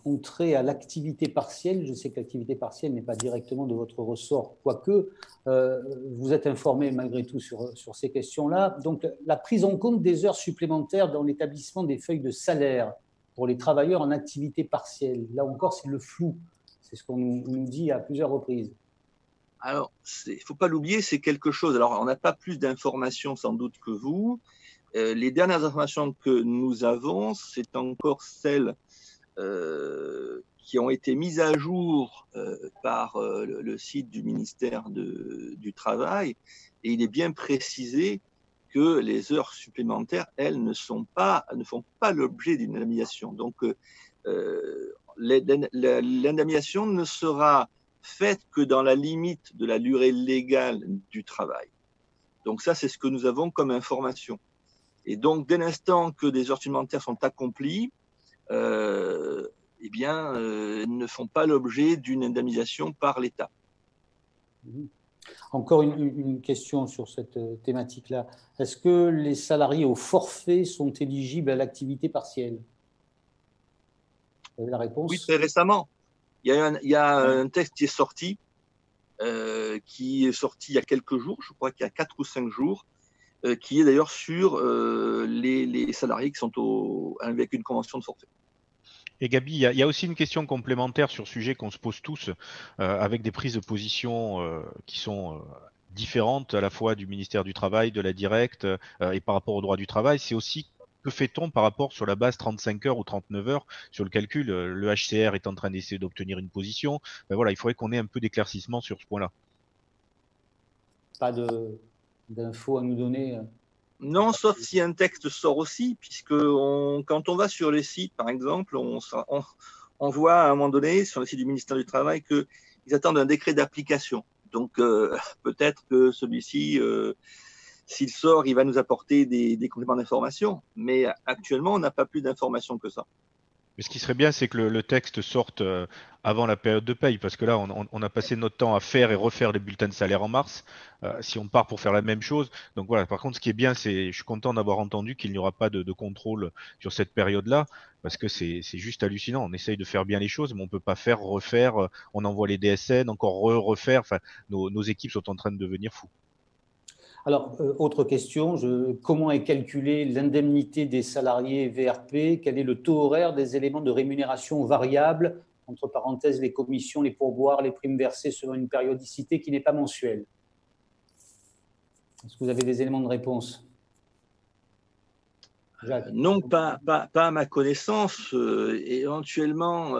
ont trait à l'activité partielle. Je sais que l'activité partielle n'est pas directement de votre ressort, quoique vous êtes informé malgré tout sur ces questions-là. Donc, la prise en compte des heures supplémentaires dans l'établissement des feuilles de salaire pour les travailleurs en activité partielle. Là encore, c'est le flou. C'est ce qu'on nous dit à plusieurs reprises. Alors, il ne faut pas l'oublier, c'est quelque chose. Alors, on n'a pas plus d'informations sans doute que vous. Les dernières informations que nous avons, c'est encore celles qui ont été mises à jour par le site du ministère du Travail. Et il est bien précisé que les heures supplémentaires, elles, ne font pas l'objet d'une indemnisation. Donc, l'indemnisation ne sera faite que dans la limite de la durée légale du travail. Donc ça, c'est ce que nous avons comme information. Et donc, dès l'instant que des heures supplémentaires sont accomplies, ne font pas l'objet d'une indemnisation par l'État. Encore une question sur cette thématique-là. Est-ce que les salariés au forfait sont éligibles à l'activité partielle? Vous avez la réponse? Oui, très récemment. Il y a un texte qui est sorti il y a quelques jours, je crois qu'il y a 4 ou 5 jours, qui est d'ailleurs sur les salariés qui sont avec une convention de forfait. Et Gabi, il y a aussi une question complémentaire sur ce sujet qu'on se pose tous, avec des prises de position qui sont différentes à la fois du ministère du Travail, de la Directe et par rapport au droit du travail. C'est aussi que fait-on par rapport sur la base 35 heures ou 39 heures sur le calcul. Le HCR est en train d'essayer d'obtenir une position. Ben voilà, il faudrait qu'on ait un peu d'éclaircissement sur ce point-là. Pas d'infos à nous donner? Non, sauf si un texte sort aussi, puisque quand on va sur les sites, par exemple, on voit à un moment donné, sur le site du ministère du Travail, qu'ils attendent un décret d'application. Donc, peut-être que celui-ci, s'il sort, il va nous apporter des compléments d'information. Mais actuellement, on n'a pas plus d'informations que ça. Mais ce qui serait bien, c'est que le texte sorte avant la période de paye, parce que là, on a passé notre temps à faire et refaire les bulletins de salaire en mars, si on part pour faire la même chose. Donc voilà, par contre, ce qui est bien, je suis content d'avoir entendu qu'il n'y aura pas de contrôle sur cette période-là, parce que c'est juste hallucinant. On essaye de faire bien les choses, mais on peut pas faire, refaire, on envoie les DSN, encore refaire, enfin, nos équipes sont en train de devenir fous. Alors, autre question, comment est calculée l'indemnité des salariés VRP? Quel est le taux horaire des éléments de rémunération variable, entre parenthèses les commissions, les pourboires, les primes versées selon une périodicité qui n'est pas mensuelle? Est-ce que vous avez des éléments de réponse? Jacques? Non, pas à ma connaissance. Éventuellement,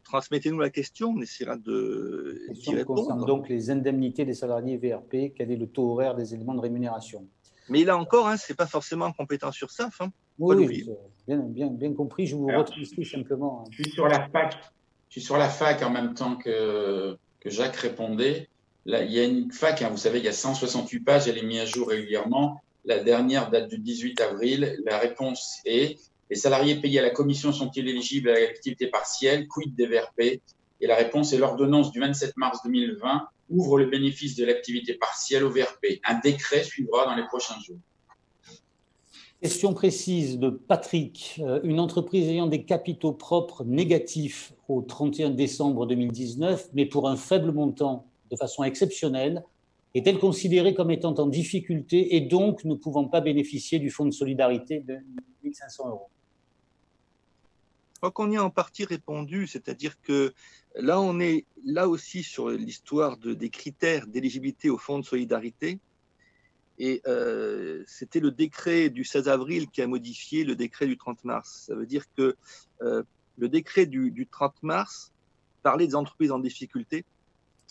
transmettez-nous la question, on essaiera d'y répondre. Concerne donc les indemnités des salariés VRP. Quel est le taux horaire des éléments de rémunération? Mais là encore, ce n'est pas forcément compétent sur ça. Oui, bien compris. Je vous retranscris simplement. Je suis sur la fac en même temps que Jacques répondait. Là, il y a une fac, vous savez, il y a 168 pages, elle est mise à jour régulièrement. La dernière date du 18 avril. La réponse est: les salariés payés à la commission sont-ils éligibles à l'activité partielle? Quid des VRP? Et la réponse est: l'ordonnance du 27 mars 2020 ouvre le bénéfice de l'activité partielle au VRP. Un décret suivra dans les prochains jours. Question précise de Patrick. Une entreprise ayant des capitaux propres négatifs au 31 décembre 2019, mais pour un faible montant, de façon exceptionnelle, est-elle considérée comme étant en difficulté et donc ne pouvant pas bénéficier du fonds de solidarité de 1 500 €? Je crois qu'on y a en partie répondu, c'est-à-dire que là, on est là aussi sur l'histoire des critères d'éligibilité au fonds de solidarité. Et c'était le décret du 16 avril qui a modifié le décret du 30 mars. Ça veut dire que le décret du 30 mars parlait des entreprises en difficulté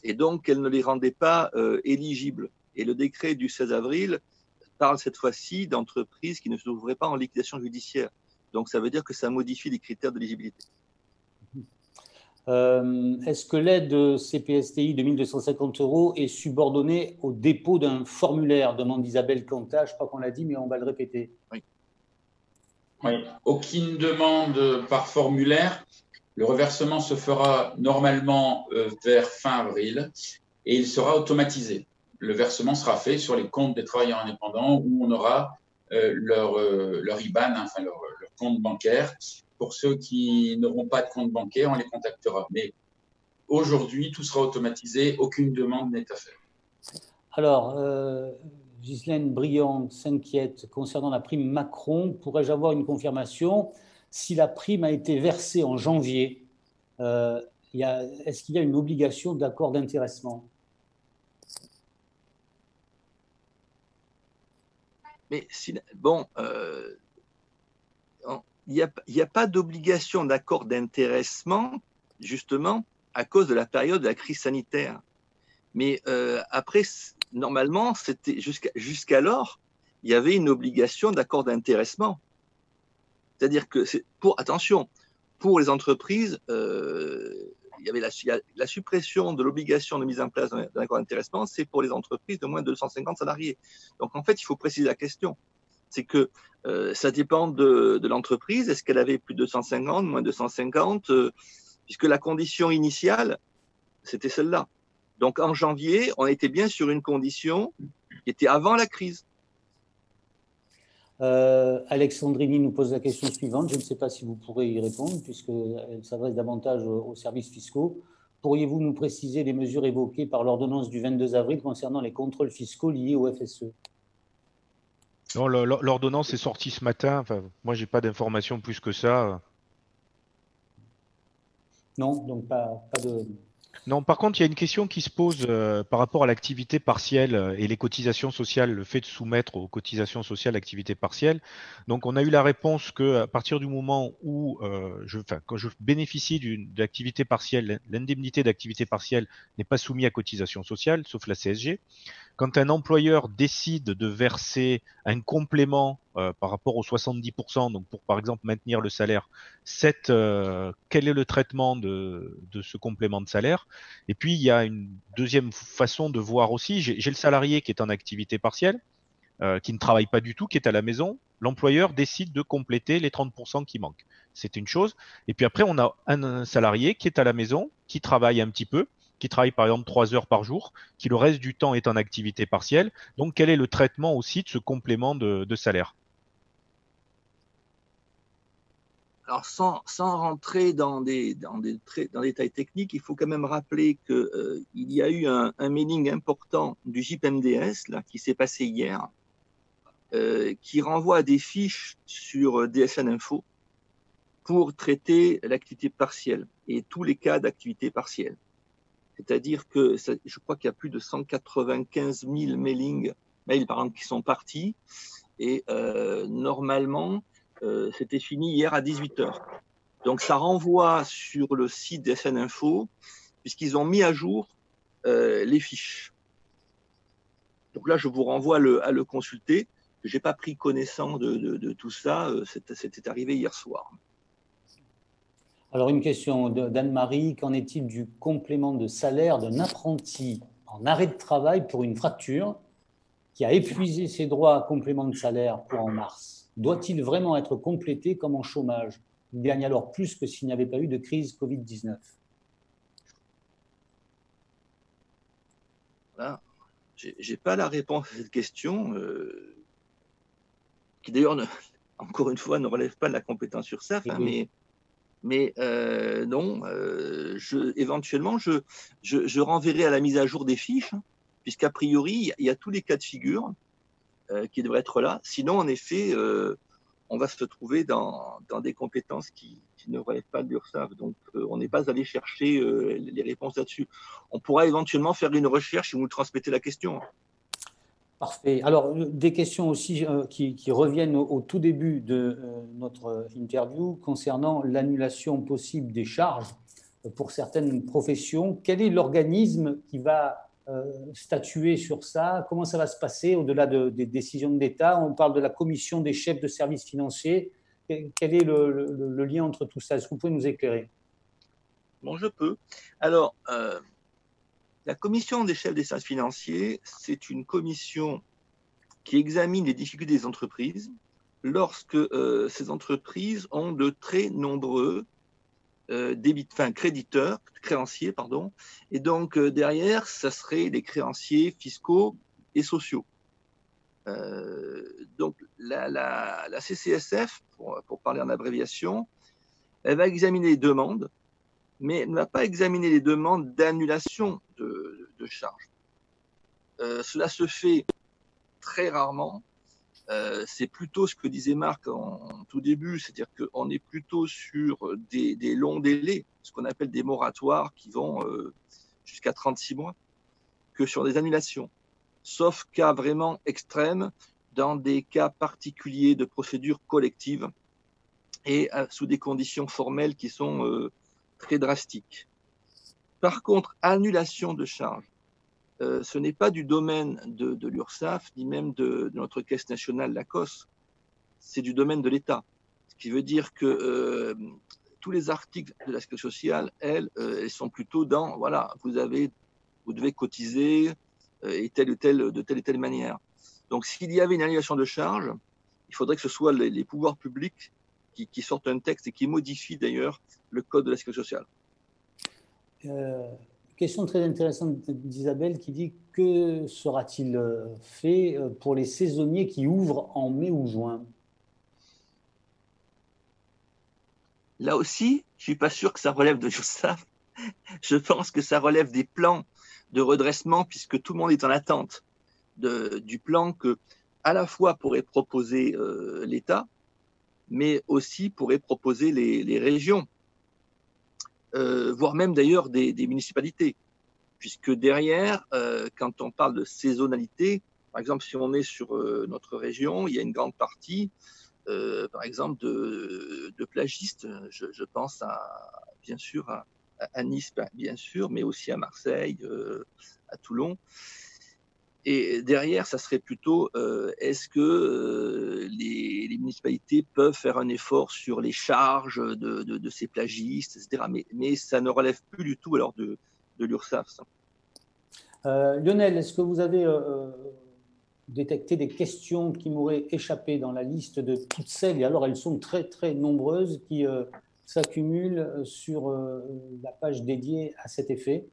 et donc elle ne les rendait pas éligibles. Et le décret du 16 avril parle cette fois-ci d'entreprises qui ne se trouveraient pas en liquidation judiciaire. Donc ça veut dire que ça modifie les critères d'éligibilité. Est-ce que l'aide CPSTI de 1 250 € est subordonnée au dépôt d'un formulaire? Demande Isabelle Canta. Je crois qu'on l'a dit, mais on va le répéter. Oui. Aucune demande par formulaire. Le reversement se fera normalement vers fin avril et il sera automatisé. Le versement sera fait sur les comptes des travailleurs indépendants où on aura leur IBAN, enfin leur compte bancaire. Pour ceux qui n'auront pas de compte bancaire, on les contactera. Mais aujourd'hui, tout sera automatisé, aucune demande n'est à faire. Alors, Ghislaine Briand s'inquiète concernant la prime Macron. Pourrais-je avoir une confirmation? Si la prime a été versée en janvier, est-ce qu'il y a une obligation d'accord d'intéressement? Mais bon, il n'y a pas d'obligation d'accord d'intéressement, justement, à cause de la période de la crise sanitaire. Mais après, normalement, c'était jusqu'alors, il y avait une obligation d'accord d'intéressement. C'est-à-dire que, attention, pour les entreprises, il y avait la suppression de l'obligation de mise en place d'un accord d'intéressement, c'est pour les entreprises de moins de 250 salariés. Donc, en fait, il faut préciser la question. C'est que ça dépend de l'entreprise. Est-ce qu'elle avait plus de 250, moins de 250 puisque la condition initiale, c'était celle-là. Donc, en janvier, on était bien sur une condition qui était avant la crise. Alexandrini nous pose la question suivante. Je ne sais pas si vous pourrez y répondre, puisqu'elle s'adresse davantage aux services fiscaux. Pourriez-vous nous préciser les mesures évoquées par l'ordonnance du 22 avril concernant les contrôles fiscaux liés au FSE? Non, l'ordonnance est sortie ce matin. Enfin, moi, je n'ai pas d'informations plus que ça. Non, donc pas de... Non, par contre, il y a une question qui se pose par rapport à l'activité partielle et les cotisations sociales, le fait de soumettre aux cotisations sociales l'activité partielle. Donc, on a eu la réponse que à partir du moment où quand je bénéficie d'une activité partielle, l'indemnité d'activité partielle n'est pas soumise à cotisation sociale, sauf la CSG. Quand un employeur décide de verser un complément par rapport aux 70%, donc pour par exemple maintenir le salaire, quel est le traitement de ce complément de salaire? Et puis il y a une deuxième façon de voir aussi, j'ai le salarié qui est en activité partielle, qui ne travaille pas du tout, qui est à la maison, l'employeur décide de compléter les 30% qui manquent. C'est une chose. Et puis après, on a un salarié qui est à la maison, qui travaille un petit peu, qui travaille par exemple 3 heures par jour, qui le reste du temps est en activité partielle. Donc, quel est le traitement aussi de ce complément de salaire? Alors, sans rentrer dans des détails techniques, il faut quand même rappeler qu'il y a eu un mailing important du JIP-MDS là, qui s'est passé hier, qui renvoie à des fiches sur DSN Info pour traiter l'activité partielle et tous les cas d'activité partielle. C'est-à-dire que je crois qu'il y a plus de 195 000 mails par exemple, qui sont partis. Et normalement, c'était fini hier à 18h. Donc, ça renvoie sur le site DSN Info, puisqu'ils ont mis à jour les fiches. Donc là, je vous renvoie à le consulter. Je n'ai pas pris connaissance de tout ça. C'était arrivé hier soir. Alors, une question d'Anne-Marie. Qu'en est-il du complément de salaire d'un apprenti en arrêt de travail pour une fracture qui a épuisé ses droits à complément de salaire pour en mars? Doit-il vraiment être complété comme en chômage? Il gagne alors plus que s'il n'y avait pas eu de crise Covid-19. Voilà. Je n'ai pas la réponse à cette question, qui d'ailleurs, encore une fois, ne relève pas de la compétence URSSAF, hein, mais non, éventuellement, je renverrai à la mise à jour des fiches, hein, puisqu'a priori, il y a tous les cas de figure qui devraient être là. Sinon, en effet, on va se trouver dans des compétences qui ne relèvent pas de l'URSSAF. Donc, on n'est pas allé chercher les réponses là-dessus. On pourra éventuellement faire une recherche et vous transmettez la question. Parfait. Alors, des questions aussi qui reviennent au tout début de notre interview concernant l'annulation possible des charges pour certaines professions. Quel est l'organisme qui va statuer sur ça? Comment ça va se passer au-delà des décisions de l'État? On parle de la commission des chefs de services financiers. Quel est le lien entre tout ça? Est-ce que vous pouvez nous éclairer? Bon, je peux. Alors, la commission des chefs des services financiers, c'est une commission qui examine les difficultés des entreprises lorsque ces entreprises ont de très nombreux créanciers, et donc derrière, ça serait les créanciers fiscaux et sociaux. Donc la CCSF, pour parler en abréviation, elle va examiner les demandes, mais elle ne va pas examiner les demandes d'annulation de charges. Cela se fait très rarement. C'est plutôt ce que disait Marc en tout début, c'est-à-dire qu'on est plutôt sur des longs délais, ce qu'on appelle des moratoires qui vont jusqu'à 36 mois, que sur des annulations. Sauf cas vraiment extrêmes, dans des cas particuliers de procédure collective et sous des conditions formelles qui sont très drastiques. Par contre, annulation de charges, ce n'est pas du domaine de l'URSSAF, ni même de notre caisse nationale, la COS, c'est du domaine de l'État. Ce qui veut dire que tous les articles de la sécurité sociale, elles sont plutôt dans, voilà, vous devez cotiser de telle et telle manière. Donc, s'il y avait une annulation de charges, il faudrait que ce soit les pouvoirs publics qui sortent un texte et qui modifient d'ailleurs le code de la sécurité sociale. Question très intéressante d'Isabelle qui dit: que sera-t-il fait pour les saisonniers qui ouvrent en mai ou juin? Là aussi, je ne suis pas sûr que ça relève de l'URSSAF. Je pense que ça relève des plans de redressement, puisque tout le monde est en attente du plan que, à la fois, pourrait proposer l'État, mais aussi pourrait proposer les régions. voire même d'ailleurs des municipalités. Puisque derrière, quand on parle de saisonnalité, par exemple, si on est sur notre région, il y a une grande partie, par exemple, de plagistes. Je pense bien sûr à Nice, bien sûr, mais aussi à Marseille, à Toulon. Et derrière, ça serait plutôt, est-ce que les municipalités peuvent faire un effort sur les charges de ces plagistes, etc. Mais ça ne relève plus du tout alors de l'URSSAF. Lionel, est-ce que vous avez détecté des questions qui m'auraient échappé dans la liste de toutes celles, et alors elles sont très très nombreuses, qui s'accumulent sur la page dédiée à cet effet?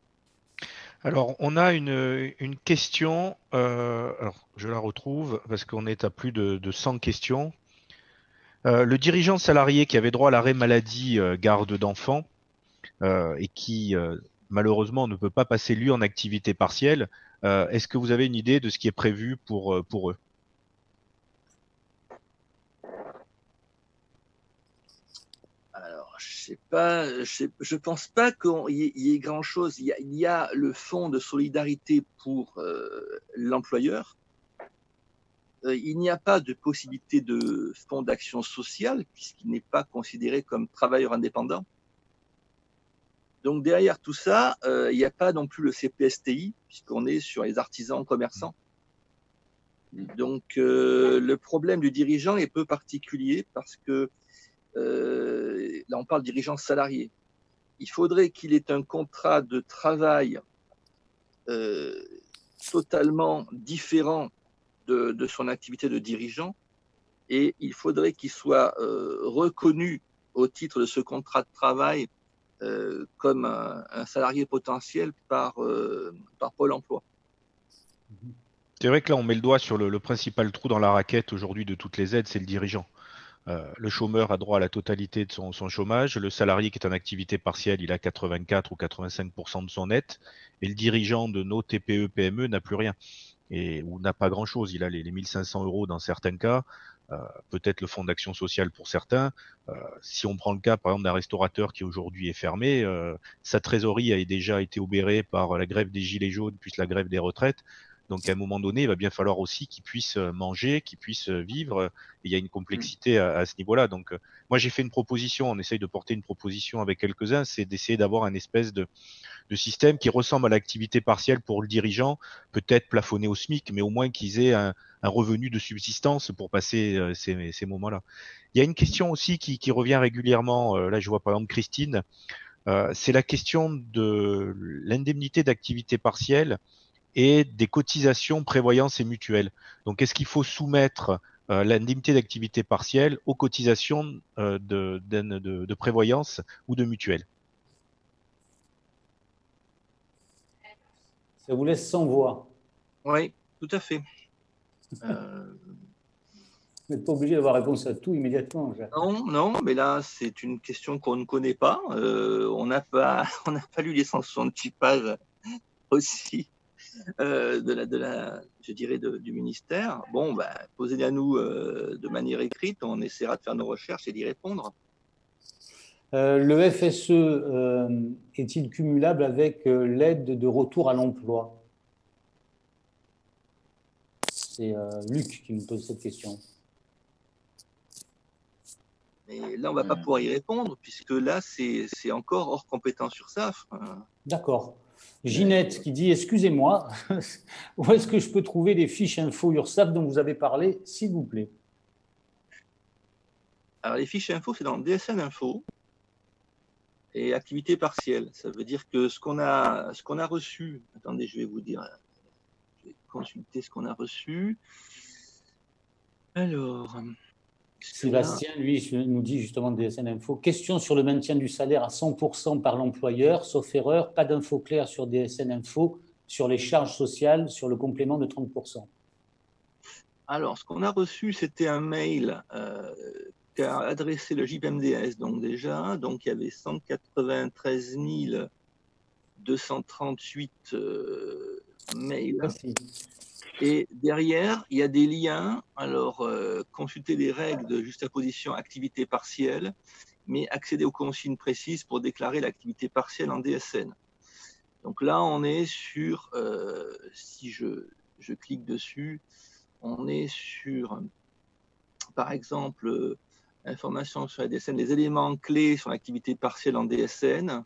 Alors, on a une question, alors je la retrouve parce qu'on est à plus de 100 questions. Le dirigeant salarié qui avait droit à l'arrêt maladie garde d'enfants et qui malheureusement ne peut pas passer lui en activité partielle, est-ce que vous avez une idée de ce qui est prévu pour eux? Alors, je pense pas qu'il y ait grand-chose. Il y a le fonds de solidarité pour l'employeur. Il n'y a pas de possibilité de fonds d'action sociale puisqu'il n'est pas considéré comme travailleur indépendant. Donc derrière tout ça, il n'y a pas non plus le CPSTI puisqu'on est sur les artisans commerçants. Donc le problème du dirigeant est peu particulier parce que là on parle de dirigeant salarié. Il faudrait qu'il ait un contrat de travail totalement différent de son activité de dirigeant et il faudrait qu'il soit reconnu au titre de ce contrat de travail comme un salarié potentiel par Pôle emploi. C'est vrai que là, on met le doigt sur le principal trou dans la raquette aujourd'hui de toutes les aides, c'est le dirigeant. Le chômeur a droit à la totalité de son chômage. Le salarié qui est en activité partielle, il a 84 ou 85% de son net. Et le dirigeant de nos TPE, PME n'a plus rien. Ou n'a pas grand-chose. Il a les 1500 euros dans certains cas, peut-être le fonds d'action sociale pour certains. Si on prend le cas, par exemple, d'un restaurateur qui aujourd'hui est fermé, sa trésorerie a déjà été obérée par la grève des gilets jaunes, puis la grève des retraites. Donc à un moment donné, il va bien falloir aussi qu'ils puissent manger, qu'ils puissent vivre. Et il y a une complexité à ce niveau-là. Donc moi, j'ai fait une proposition, on essaye de porter une proposition avec quelques-uns, c'est d'essayer d'avoir un espèce de système qui ressemble à l'activité partielle pour le dirigeant, peut-être plafonné au SMIC, mais au moins qu'ils aient un revenu de subsistance pour passer ces moments-là. Il y a une question aussi qui revient régulièrement, là je vois par exemple Christine, c'est la question de l'indemnité d'activité partielle et des cotisations prévoyance et mutuelles. Donc est-ce qu'il faut soumettre l'indemnité d'activité partielle aux cotisations de prévoyance ou de mutuelle? Ça vous laisse sans voix. Oui, tout à fait. Vous n'êtes pas obligé d'avoir réponse à tout immédiatement, Jacques. Non, mais là, c'est une question qu'on ne connaît pas. On n'a pas lu les 160 pages aussi je dirais, du ministère. Bon, posez-les à nous de manière écrite. On essaiera de faire nos recherches et d'y répondre. Le FSE est-il cumulable avec l'aide de retour à l'emploi? C'est Luc qui nous pose cette question. Mais là, on ne va pas pouvoir y répondre, puisque là, c'est encore hors compétence URSSAF. D'accord. Ginette qui dit « Excusez-moi, où est-ce que je peux trouver les fiches info URSSAF dont vous avez parlé, s'il vous plaît ?» Alors, les fiches info, c'est dans le DSN Info et activité partielle. Ça veut dire que ce qu'on a reçu… Attendez, je vais vous dire… Je vais consulter ce qu'on a reçu. Alors… Sébastien, lui, nous dit justement de DSN Info, question sur le maintien du salaire à 100% par l'employeur, sauf erreur, pas d'infos claires sur DSN Info, sur les charges sociales, sur le complément de 30%. Alors, ce qu'on a reçu, c'était un mail qu'a adressé le JPMDS, donc déjà, donc il y avait 193 238 mails. Merci. Et derrière, il y a des liens. Alors, consultez les règles de juxtaposition activité partielle. mais accéder aux consignes précises pour déclarer l'activité partielle en DSN. Donc là, on est sur, si je clique dessus, on est sur, par exemple, information sur la DSN, les éléments clés sur l'activité partielle en DSN,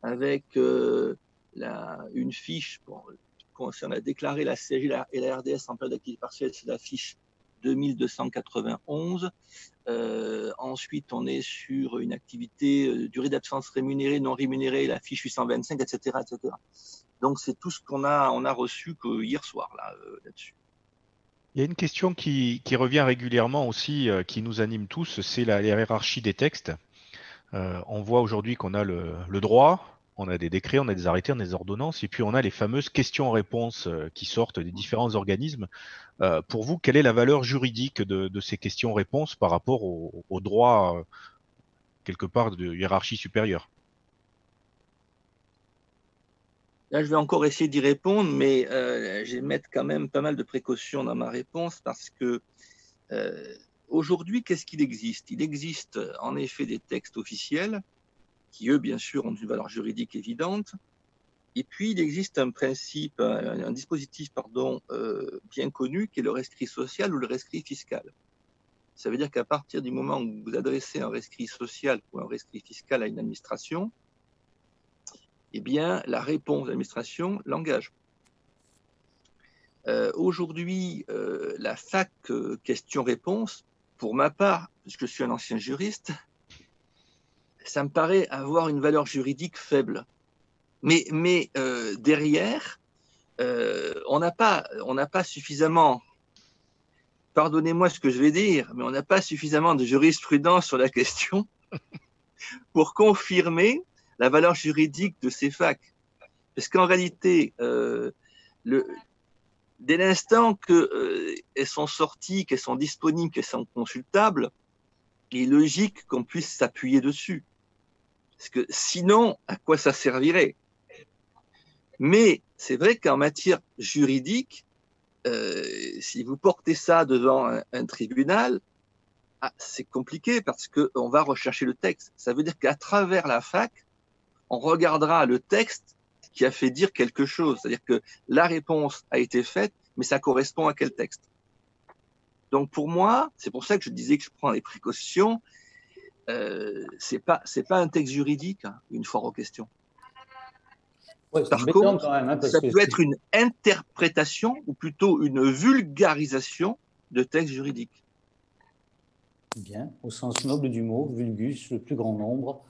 avec une fiche qui concerne à déclarer la CSG et la RDS en période d'activité partielle, c'est la fiche 2291. Ensuite, on est sur une activité durée d'absence rémunérée, non rémunérée, la fiche 825, etc., etc. Donc, c'est tout ce qu'on a reçu hier soir là-dessus. Il y a une question qui revient régulièrement aussi, qui nous anime tous, c'est la hiérarchie des textes. On voit aujourd'hui qu'on a le droit, on a des décrets, on a des arrêtés, on a des ordonnances, et puis on a les fameuses questions-réponses qui sortent des différents organismes. Pour vous, quelle est la valeur juridique de ces questions-réponses par rapport au droit, quelque part, de hiérarchie supérieure? Là, je vais encore essayer d'y répondre, mais je vais mettre quand même pas mal de précautions dans ma réponse parce que aujourd'hui, qu'est-ce qu'il existe? Il existe en effet des textes officiels qui, eux, bien sûr, ont une valeur juridique évidente. Et puis, il existe un principe, un dispositif bien connu qui est le rescrit social ou le rescrit fiscal. Ça veut dire qu'à partir du moment où vous adressez un rescrit social ou un rescrit fiscal à une administration, eh bien, la réponse de l'administration l'engage. Aujourd'hui, la fac question-réponse, pour ma part, puisque je suis un ancien juriste, ça me paraît avoir une valeur juridique faible. Mais derrière, on n'a pas suffisamment, pardonnez-moi ce que je vais dire, mais on n'a pas suffisamment de jurisprudence sur la question pour confirmer la valeur juridique de ces facs. Parce qu'en réalité, dès l'instant qu'elles sont sorties, qu'elles sont disponibles, qu'elles sont consultables, il est logique qu'on puisse s'appuyer dessus. Parce que sinon, à quoi ça servirait? Mais c'est vrai qu'en matière juridique, si vous portez ça devant un tribunal, c'est compliqué parce qu'on va rechercher le texte. Ça veut dire qu'à travers la fac, on regardera le texte qui a fait dire quelque chose. C'est-à-dire que la réponse a été faite, mais ça correspond à quel texte? Donc pour moi, c'est pour ça que je disais que je prends les précautions. C'est pas un texte juridique, hein, une foire aux questions. Ouais, par contre, quand même, hein, ça peut être une interprétation ou plutôt une vulgarisation de textes juridiques. Bien, au sens noble du mot, vulgus, le plus grand nombre.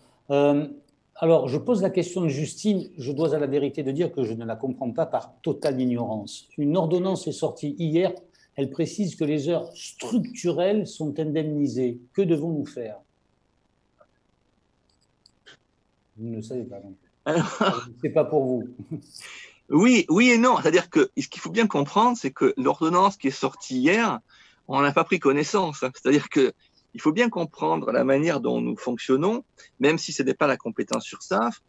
Alors, je pose la question de Justine. Je dois à la vérité de dire que je ne la comprends pas par totale ignorance. Une ordonnance est sortie hier. Elle précise que les heures structurelles sont indemnisées. Que devons-nous faire? Vous ne le savez pas, donc. C'est pas pour vous. Oui et non. C'est-à-dire que ce qu'il faut bien comprendre, c'est que l'ordonnance qui est sortie hier, on n'a pas pris connaissance. C'est-à-dire que il faut bien comprendre la manière dont nous fonctionnons, même si ce n'est pas la compétence URSSAF.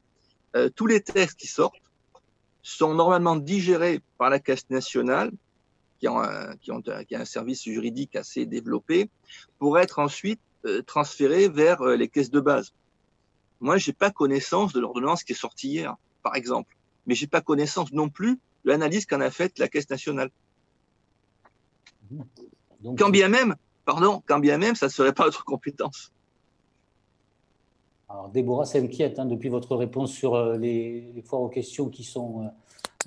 Tous les textes qui sortent sont normalement digérés par la Caisse nationale, qui a un service juridique assez développé, pour être ensuite transférés vers les caisses de base. Moi, je n'ai pas connaissance de l'ordonnance qui est sortie hier, par exemple. Mais je n'ai pas connaissance non plus de l'analyse qu'en a faite la Caisse nationale. Donc, quand bien même, ça ne serait pas notre compétence. Alors, Déborah s'inquiète depuis votre réponse sur les foires aux questions qui sont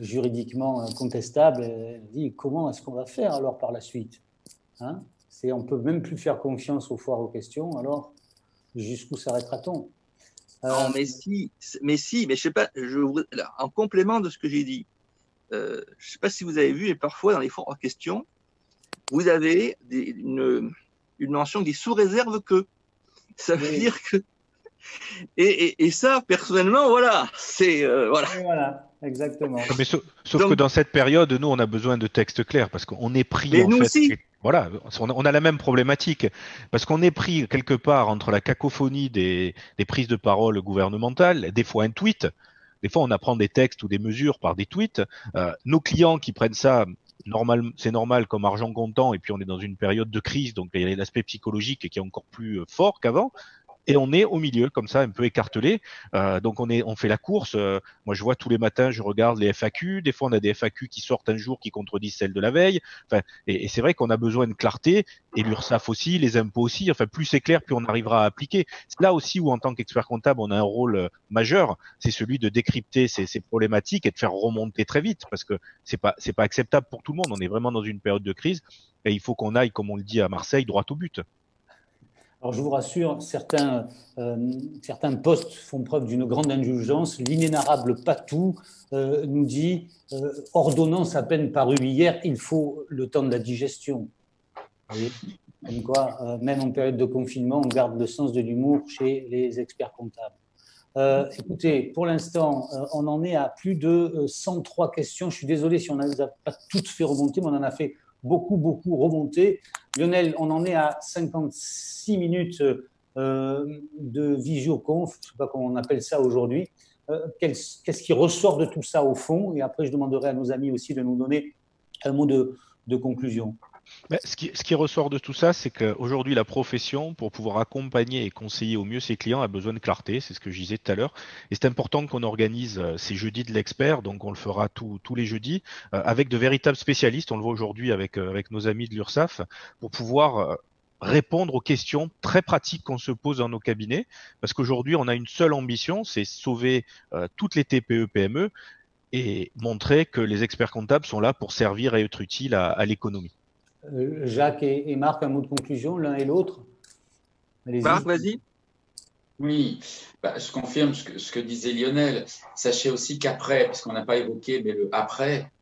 juridiquement contestables. Elle dit comment est-ce qu'on va faire alors par la suite, hein? On ne peut même plus faire confiance aux foires aux questions, alors jusqu'où s'arrêtera-t-on? Non, mais je sais pas, en complément de ce que j'ai dit, je sais pas si vous avez vu, mais parfois dans les foires en question, vous avez une mention qui dit sous réserve que. Ça veut dire que. Et ça, personnellement, voilà, c'est. Voilà. Et voilà, exactement. Mais sauf que dans cette période, nous, on a besoin de textes clairs parce qu'on est pris. Mais en nous fait, aussi. Voilà, on a la même problématique parce qu'on est pris quelque part entre la cacophonie des prises de parole gouvernementales, des fois un tweet, des fois on apprend des textes ou des mesures par des tweets. Nos clients qui prennent ça, c'est normal comme argent comptant, et puis on est dans une période de crise, donc il y a l'aspect psychologique qui est encore plus fort qu'avant. et on est au milieu, comme ça, un peu écartelé. Donc on fait la course. Moi, je vois tous les matins, je regarde les FAQ. Des fois, on a des FAQ qui sortent un jour qui contredisent celles de la veille. Enfin, et c'est vrai qu'on a besoin de clarté, et l'URSSAF aussi, les impôts aussi. Enfin, plus c'est clair, plus on arrivera à appliquer. C'est là aussi où, en tant qu'expert comptable, on a un rôle majeur, c'est celui de décrypter ces problématiques et de faire remonter très vite, parce que c'est pas acceptable pour tout le monde. On est vraiment dans une période de crise, et il faut qu'on aille, comme on le dit à Marseille, droit au but. Alors, je vous rassure, certains postes font preuve d'une grande indulgence. L'inénarrable Patou nous dit ordonnance à peine parue hier, il faut le temps de la digestion. Vous voyez, comme quoi, même en période de confinement, on garde le sens de l'humour chez les experts comptables. Écoutez, pour l'instant, on en est à plus de 103 questions. Je suis désolé si on n'a pas toutes fait remonter, mais on en a fait beaucoup remonter. Lionel, on en est à 56 minutes de visioconf, je ne sais pas comment on appelle ça aujourd'hui. Qu'est-ce qui ressort de tout ça au fond? Et après, je demanderai à nos amis aussi de nous donner un mot de conclusion. Ce qui ressort de tout ça, c'est qu'aujourd'hui, la profession, pour pouvoir accompagner et conseiller au mieux ses clients, a besoin de clarté. C'est ce que je disais tout à l'heure. Et c'est important qu'on organise ces jeudis de l'expert. Donc, on le fera tous les jeudis avec de véritables spécialistes. On le voit aujourd'hui avec nos amis de l'URSSAF pour pouvoir répondre aux questions très pratiques qu'on se pose dans nos cabinets. Parce qu'aujourd'hui, on a une seule ambition, c'est sauver toutes les TPE, PME et montrer que les experts comptables sont là pour servir et être utiles à l'économie. Jacques et Marc, un mot de conclusion, l'un et l'autre. Marc, vas-y. Oui, je confirme ce que disait Lionel. Sachez aussi qu'après, parce qu'on n'a pas évoqué, mais le après,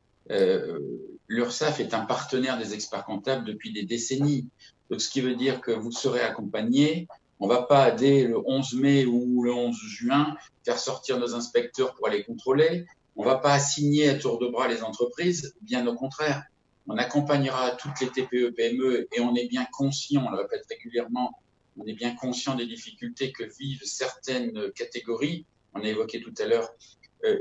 l'URSSAF est un partenaire des experts comptables depuis des décennies. Donc, ce qui veut dire que vous serez accompagné. On ne va pas, dès le 11 mai ou le 11 juin, faire sortir nos inspecteurs pour aller contrôler. On ne va pas assigner à tour de bras les entreprises, bien au contraire. On accompagnera toutes les TPE, PME et on est bien conscient, on le répète régulièrement, on est bien conscient des difficultés que vivent certaines catégories. On a évoqué tout à l'heure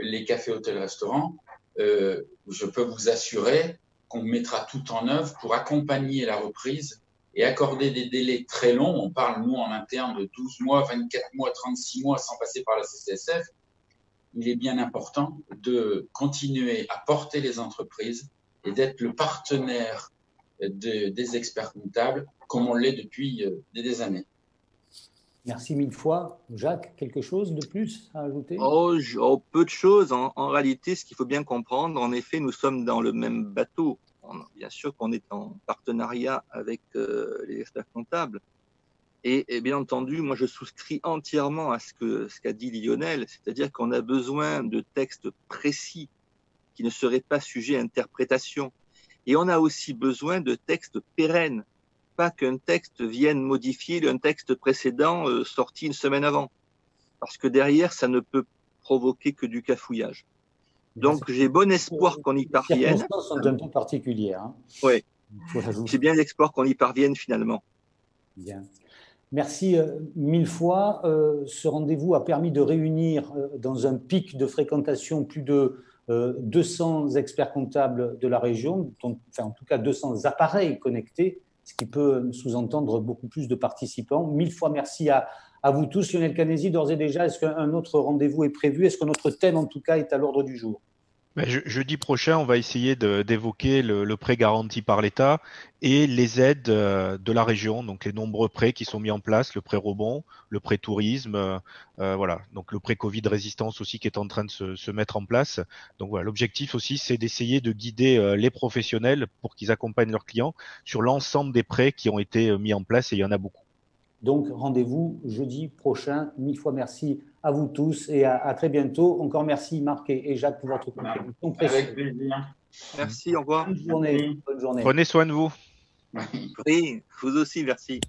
les cafés, hôtels, restaurants. Je peux vous assurer qu'on mettra tout en œuvre pour accompagner la reprise et accorder des délais très longs. On parle, nous, en interne, de 12 mois, 24 mois, 36 mois sans passer par la CCSF. Il est bien important de continuer à porter les entreprises et d'être le partenaire des experts comptables, comme on l'est depuis des années. Merci mille fois. Jacques, quelque chose de plus à ajouter? Peu de choses. En réalité, ce qu'il faut bien comprendre, en effet, nous sommes dans le même bateau. Bien sûr qu'on est en partenariat avec les experts comptables. Et bien entendu, moi, je souscris entièrement à ce qu'a dit Lionel, c'est-à-dire qu'on a besoin de textes précis qui ne seraient pas sujets à interprétation. Et on a aussi besoin de textes pérennes, pas qu'un texte vienne modifier un texte précédent sorti une semaine avant. Parce que derrière, ça ne peut provoquer que du cafouillage. Donc, j'ai bon espoir qu'on y parvienne. Les circonstances sont un peu particulières. Hein. Oui, j'ai bien l'espoir qu'on y parvienne finalement. Bien. Merci mille fois. Ce rendez-vous a permis de réunir dans un pic de fréquentation plus de 200 experts comptables de la région, enfin en tout cas 200 appareils connectés, ce qui peut sous-entendre beaucoup plus de participants. Mille fois merci à vous tous. Lionel Canesi, d'ores et déjà, est-ce qu'un autre rendez-vous est prévu? Est-ce que notre thème, en tout cas, est à l'ordre du jour? Jeudi prochain, on va essayer d'évoquer le prêt garanti par l'État et les aides de la région, donc les nombreux prêts qui sont mis en place, le prêt rebond, le prêt tourisme, voilà, donc le prêt Covid résistance aussi qui est en train de se mettre en place. Donc voilà, l'objectif aussi, c'est d'essayer de guider les professionnels pour qu'ils accompagnent leurs clients sur l'ensemble des prêts qui ont été mis en place, et il y en a beaucoup. Donc, rendez-vous jeudi prochain. Mille fois merci à vous tous et à très bientôt. Encore merci Marc et Jacques pour votre contribution précieuse. Avec plaisir. Merci, au revoir. Bonne journée. Bonne journée. Prenez soin de vous. Oui, vous aussi, merci.